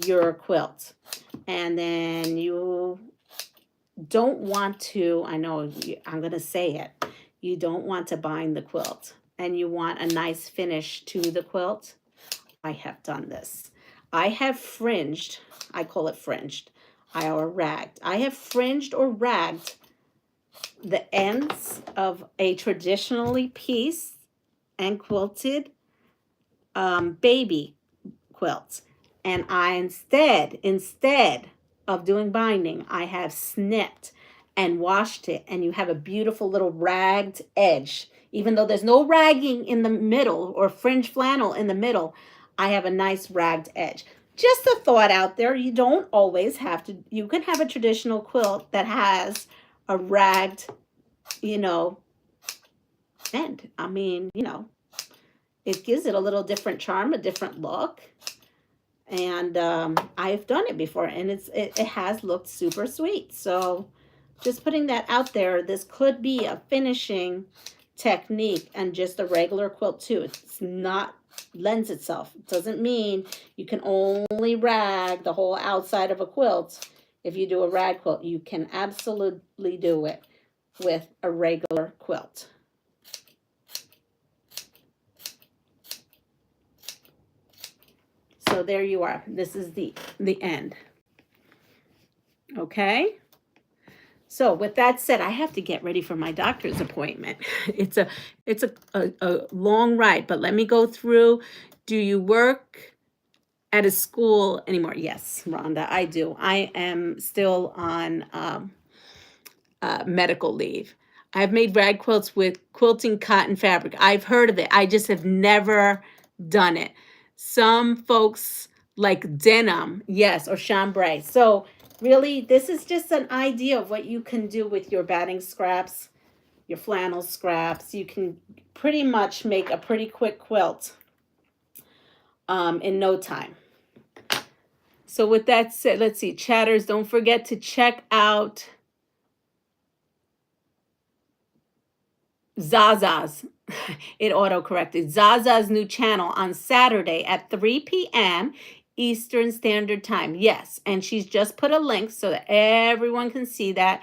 your quilt. And then you don't want to, I know I'm going to say it, you don't want to bind the quilt and you want a nice finish to the quilt. I have done this. I have fringed, I call it fringed, or ragged. I have fringed or ragged the ends of a traditionally pieced and quilted baby quilt. And I instead of doing binding, I have snipped and washed it, and you have a beautiful little ragged edge. Even though there's no ragging in the middle or fringe flannel in the middle, I have a nice ragged edge. Just a thought out there, you don't always have to, you can have a traditional quilt that has a ragged, you know, end. I mean, you know, it gives it a little different charm, a different look. And I've done it before, and it has looked super sweet. So just putting that out there, this could be a finishing technique and just a regular quilt too. It's not, lends itself. It doesn't mean you can only rag the whole outside of a quilt. If you do a rag quilt, you can absolutely do it with a regular quilt. So there you are. This is the end. Okay. So with that said, I have to get ready for my doctor's appointment. It's a long ride, but let me go through. Do you work at a school anymore? Yes, Rhonda, I do. I am still on medical leave. I've made rag quilts with quilting cotton fabric. I've heard of it. I just have never done it. Some folks like denim, yes, or chambray. So really, this is just an idea of what you can do with your batting scraps, your flannel scraps. You can pretty much make a pretty quick quilt in no time. So with that said, let's see, chatters, don't forget to check out Zaza's, it auto-corrected, Zaza's new channel on Saturday at 3 p.m. Eastern Standard Time. Yes, and she's just put a link so that everyone can see that.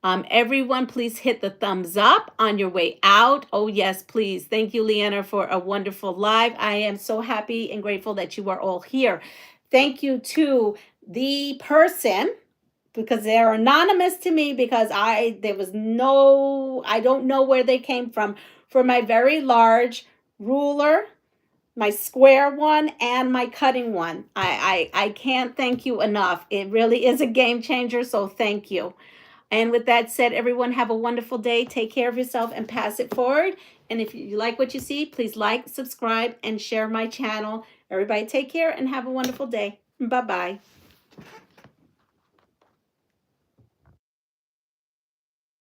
Everyone, please hit the thumbs up on your way out. Oh, yes, please. Thank you, Leanna, for a wonderful live. I am so happy and grateful that you are all here. Thank you to the person, because they're anonymous to me, because I don't know where they came from, for my very large ruler, my square one, and my cutting one. I can't thank you enough. It really is a game changer, so thank you. And with that said, everyone have a wonderful day. Take care of yourself and pass it forward. And if you like what you see, please like, subscribe, and share my channel. Everybody take care and have a wonderful day. Bye-bye.